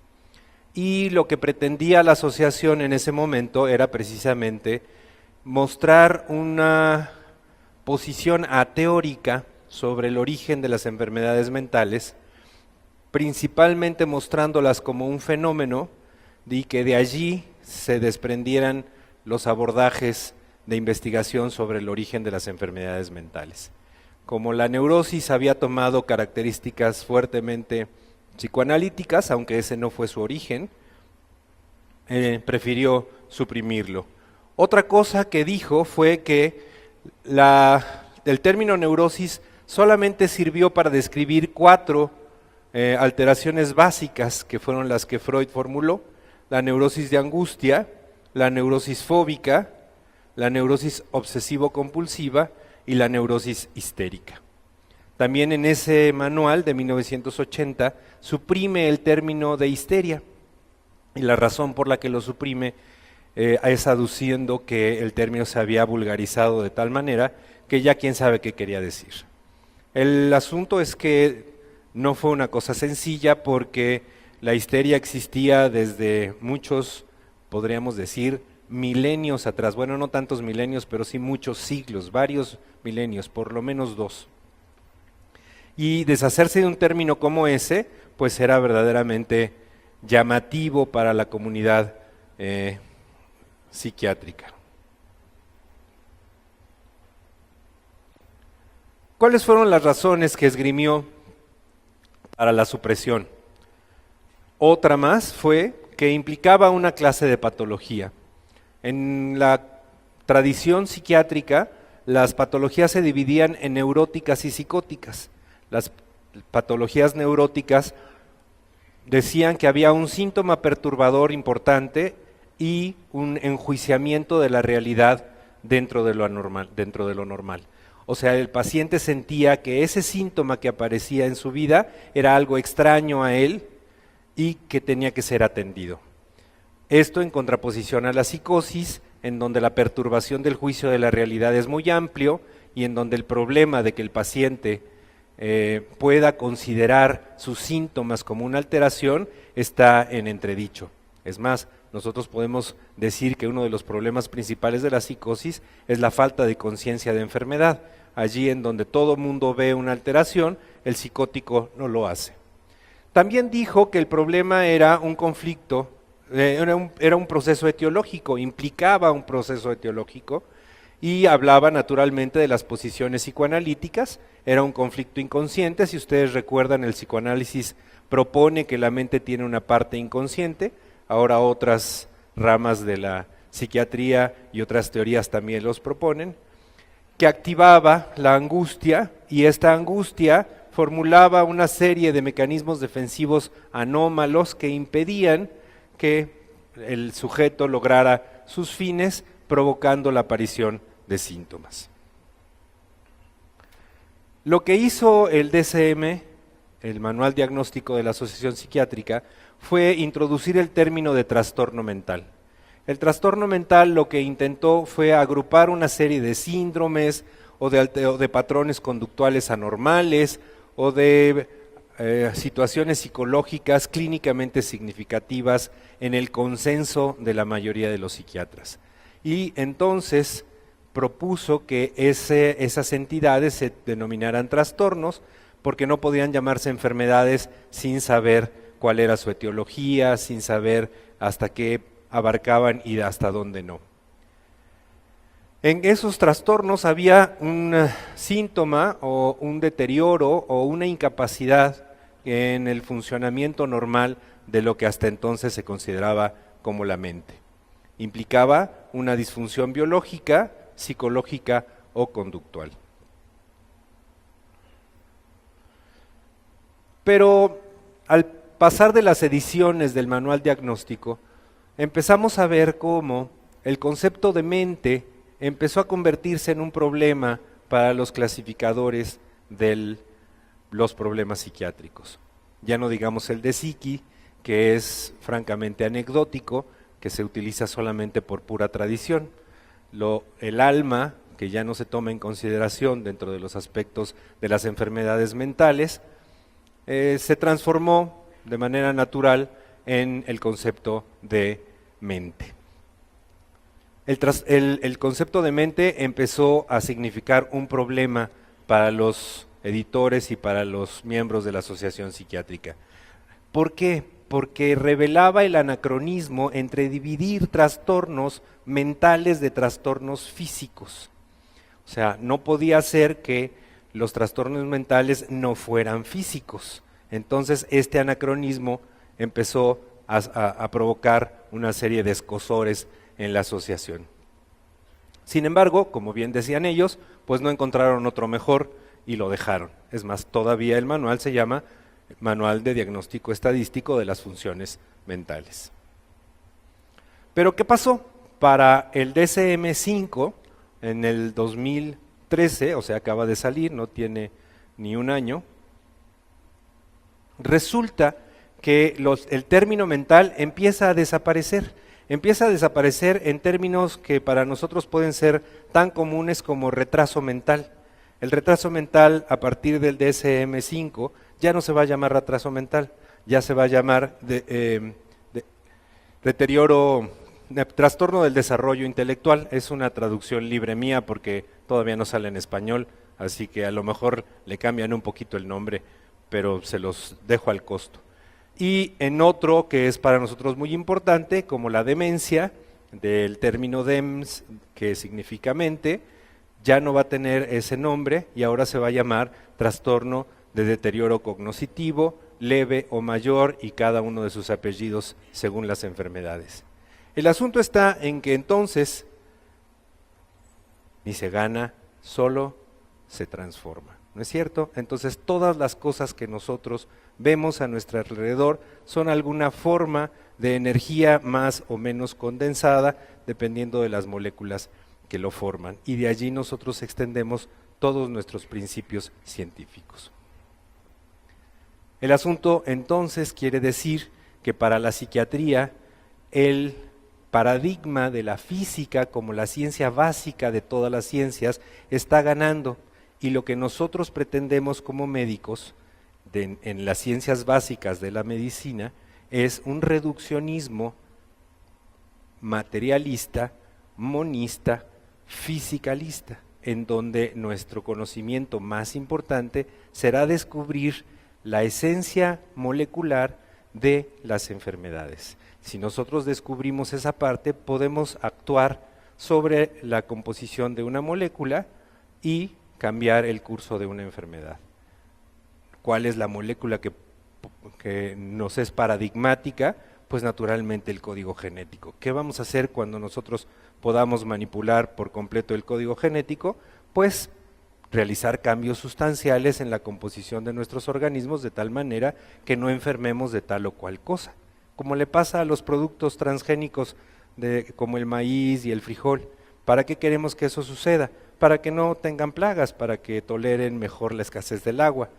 y lo que pretendía la asociación en ese momento era precisamente mostrar una posición ateórica sobre el origen de las enfermedades mentales, principalmente mostrándolas como un fenómeno y que de allí se desprendieran los abordajes de investigación sobre el origen de las enfermedades mentales. Como la neurosis había tomado características fuertemente psicoanalíticas, aunque ese no fue su origen, prefirió suprimirlo. Otra cosa que dijo fue que el término neurosis solamente sirvió para describir 4 alteraciones básicas que fueron las que Freud formuló: la neurosis de angustia, la neurosis fóbica, la neurosis obsesivo-compulsiva y la neurosis histérica. También en ese manual de 1980 suprime el término de histeria, y la razón por la que lo suprime es aduciendo que el término se había vulgarizado de tal manera que ya quién sabe qué quería decir. El asunto es que no fue una cosa sencilla, porque la histeria existía desde muchos, podríamos decir, milenios atrás. Bueno, no tantos milenios, pero sí muchos siglos, varios milenios, por lo menos 2. Y deshacerse de un término como ese, pues era verdaderamente llamativo para la comunidad psiquiátrica. ¿Cuáles fueron las razones que esgrimió para la supresión? Otra más fue que implicaba una clase de patología. En la tradición psiquiátrica, las patologías se dividían en neuróticas y psicóticas. Las patologías neuróticas decían que había un síntoma perturbador importante y un enjuiciamiento de la realidad dentro de lo normal. O sea, el paciente sentía que ese síntoma que aparecía en su vida era algo extraño a él y que tenía que ser atendido. Esto en contraposición a la psicosis, en donde la perturbación del juicio de la realidad es muy amplio y en donde el problema de que el paciente pueda considerar sus síntomas como una alteración está en entredicho. Es más, nosotros podemos decir que uno de los problemas principales de la psicosis es la falta de conciencia de enfermedad. Allí en donde todo mundo ve una alteración, el psicótico no lo hace. También dijo que el problema era un conflicto, era un proceso etiológico, implicaba un proceso etiológico, y hablaba naturalmente de las posiciones psicoanalíticas. Era un conflicto inconsciente. Si ustedes recuerdan, el psicoanálisis propone que la mente tiene una parte inconsciente. Ahora otras ramas de la psiquiatría y otras teorías también los proponen, que activaba la angustia, y esta angustia formulaba una serie de mecanismos defensivos anómalos que impedían que el sujeto lograra sus fines, provocando la aparición de síntomas. Lo que hizo el DSM, el Manual Diagnóstico de la Asociación Psiquiátrica, fue introducir el término de trastorno mental. El trastorno mental lo que intentó fue agrupar una serie de síndromes o de patrones conductuales anormales o de situaciones psicológicas clínicamente significativas en el consenso de la mayoría de los psiquiatras. Y entonces propuso que esas entidades se denominaran trastornos, porque no podían llamarse enfermedades sin saber cuál era su etiología, sin saber hasta qué abarcaban y hasta dónde no. En esos trastornos había un síntoma o un deterioro o una incapacidad en el funcionamiento normal de lo que hasta entonces se consideraba como la mente. Implicaba una disfunción biológica, psicológica o conductual. Pero al pasar de las ediciones del manual diagnóstico, empezamos a ver cómo el concepto de mente empezó a convertirse en un problema para los clasificadores de los problemas psiquiátricos. Ya no digamos el de psiqui, que es francamente anecdótico, que se utiliza solamente por pura tradición. El alma, que ya no se toma en consideración dentro de los aspectos de las enfermedades mentales, se transformó de manera natural en el concepto de mente. El concepto de mente empezó a significar un problema para los editores y para los miembros de la Asociación Psiquiátrica. ¿Por qué? Porque revelaba el anacronismo entre dividir trastornos mentales de trastornos físicos. O sea, no podía ser que los trastornos mentales no fueran físicos. Entonces, este anacronismo empezó a provocar una serie de escozores en la asociación. Sin embargo, como bien decían ellos, pues no encontraron otro mejor y lo dejaron. Es más, todavía el manual se llama Manual de Diagnóstico Estadístico de las Funciones Mentales. Pero ¿qué pasó? Para el DSM-5, en el 2013, o sea, acaba de salir, no tiene ni un año, resulta que el término mental empieza a desaparecer. Empieza a desaparecer en términos que para nosotros pueden ser tan comunes como retraso mental. El retraso mental a partir del DSM-5 ya no se va a llamar retraso mental, ya se va a llamar trastorno del desarrollo intelectual. Es una traducción libre mía porque todavía no sale en español, así que a lo mejor le cambian un poquito el nombre, pero se los dejo al costo. Y en otro que es para nosotros muy importante, como la demencia, del término DEMS, que significa mente, ya no va a tener ese nombre y ahora se va a llamar trastorno de deterioro cognitivo, leve o mayor, y cada uno de sus apellidos según las enfermedades. El asunto está en que entonces ni se gana, solo se transforma, ¿no es cierto? Entonces todas las cosas que nosotros vemos a nuestro alrededor son alguna forma de energía más o menos condensada, dependiendo de las moléculas que lo forman, y de allí nosotros extendemos todos nuestros principios científicos. El asunto entonces quiere decir que para la psiquiatría el paradigma de la física como la ciencia básica de todas las ciencias está ganando, y lo que nosotros pretendemos como médicos en las ciencias básicas de la medicina es un reduccionismo materialista, monista, fisicalista, en donde nuestro conocimiento más importante será descubrir la esencia molecular de las enfermedades. Si nosotros descubrimos esa parte, podemos actuar sobre la composición de una molécula y cambiar el curso de una enfermedad. ¿Cuál es la molécula que nos es paradigmática? Pues naturalmente el código genético. ¿Qué vamos a hacer cuando nosotros podamos manipular por completo el código genético? Pues realizar cambios sustanciales en la composición de nuestros organismos de tal manera que no enfermemos de tal o cual cosa. Como le pasa a los productos transgénicos como el maíz y el frijol. ¿Para qué queremos que eso suceda? Para que no tengan plagas, para que toleren mejor la escasez del agua.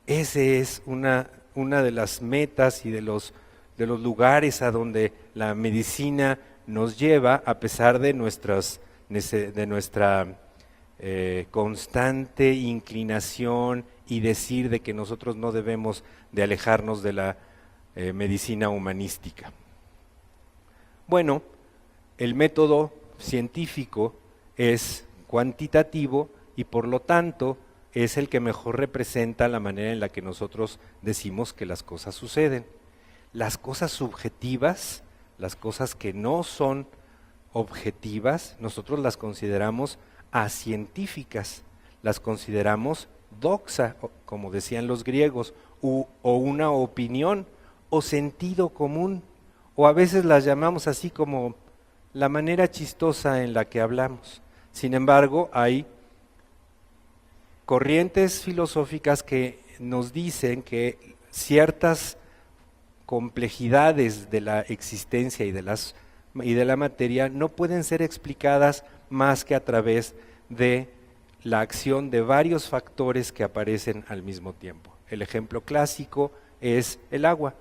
Ese es una de las metas y de los lugares a donde la medicina nos lleva, a pesar de nuestra constante inclinación y decir de que nosotros no debemos de alejarnos de la medicina humanística. Bueno, el método científico es cuantitativo y por lo tanto es el que mejor representa la manera en la que nosotros decimos que las cosas suceden. Las cosas subjetivas, las cosas que no son objetivas, nosotros las consideramos acientíficas, las consideramos doxa, como decían los griegos, o una opinión, o sentido común, o a veces las llamamos así como la manera chistosa en la que hablamos. Sin embargo, hay corrientes filosóficas que nos dicen que ciertas complejidades de la existencia y de la materia no pueden ser explicadas más que a través de la acción de varios factores que aparecen al mismo tiempo. El ejemplo clásico es el agua.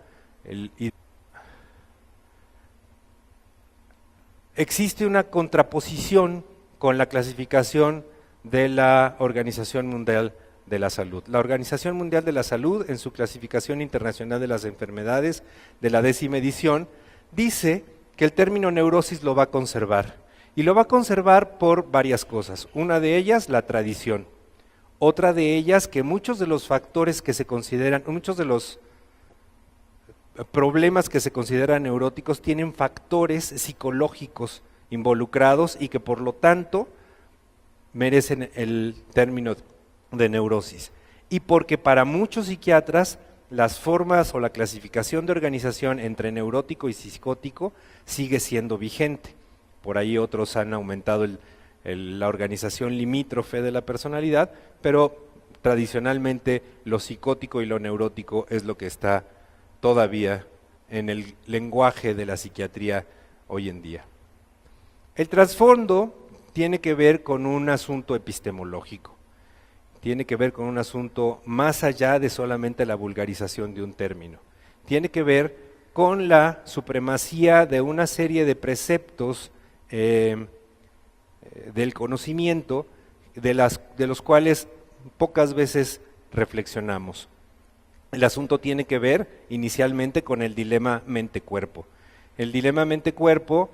Existe una contraposición con la clasificación de la Organización Mundial de la Salud. La Organización Mundial de la Salud, en su clasificación internacional de las enfermedades de la 10ª edición, dice que el término neurosis lo va a conservar. Y lo va a conservar por varias cosas. Una de ellas, la tradición. Otra de ellas, que muchos de los factores que se consideran, muchos de los problemas que se consideran neuróticos tienen factores psicológicos involucrados y que por lo tanto merecen el término de neurosis. Y porque para muchos psiquiatras las formas o la clasificación de organización entre neurótico y psicótico sigue siendo vigente. Por ahí otros han aumentado la organización limítrofe de la personalidad, pero tradicionalmente lo psicótico y lo neurótico es lo que está todavía en el lenguaje de la psiquiatría hoy en día. El trasfondo tiene que ver con un asunto epistemológico, tiene que ver con un asunto más allá de solamente la vulgarización de un término, tiene que ver con la supremacía de una serie de preceptos del conocimiento de los cuales pocas veces reflexionamos. El asunto tiene que ver inicialmente con el dilema mente-cuerpo. El dilema mente-cuerpo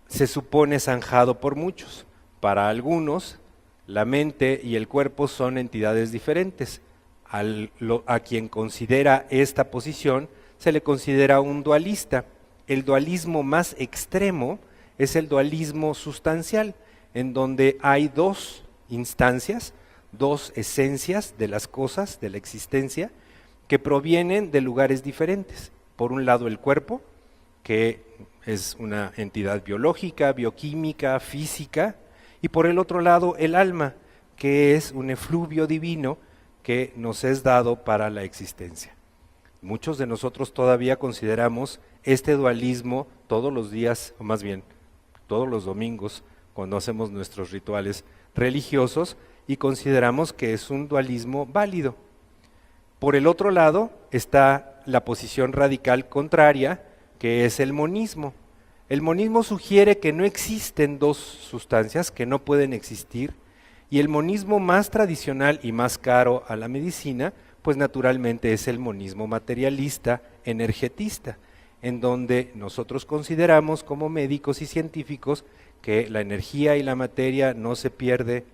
se supone zanjado por muchos. Para algunos, la mente y el cuerpo son entidades diferentes. A quien considera esta posición se le considera un dualista. El dualismo más extremo es el dualismo sustancial, en donde hay dos instancias, dos esencias de las cosas, de la existencia, que provienen de lugares diferentes. Por un lado el cuerpo, que es una entidad biológica, bioquímica, física, y por el otro lado el alma, que es un efluvio divino que nos es dado para la existencia. Muchos de nosotros todavía consideramos este dualismo todos los días, o más bien todos los domingos, cuando hacemos nuestros rituales religiosos, y consideramos que es un dualismo válido. Por el otro lado está la posición radical contraria, que es el monismo. El monismo sugiere que no existen dos sustancias, que no pueden existir, y el monismo más tradicional y más caro a la medicina, pues naturalmente es el monismo materialista, energetista, en donde nosotros consideramos como médicos y científicos que la energía y la materia no se pierde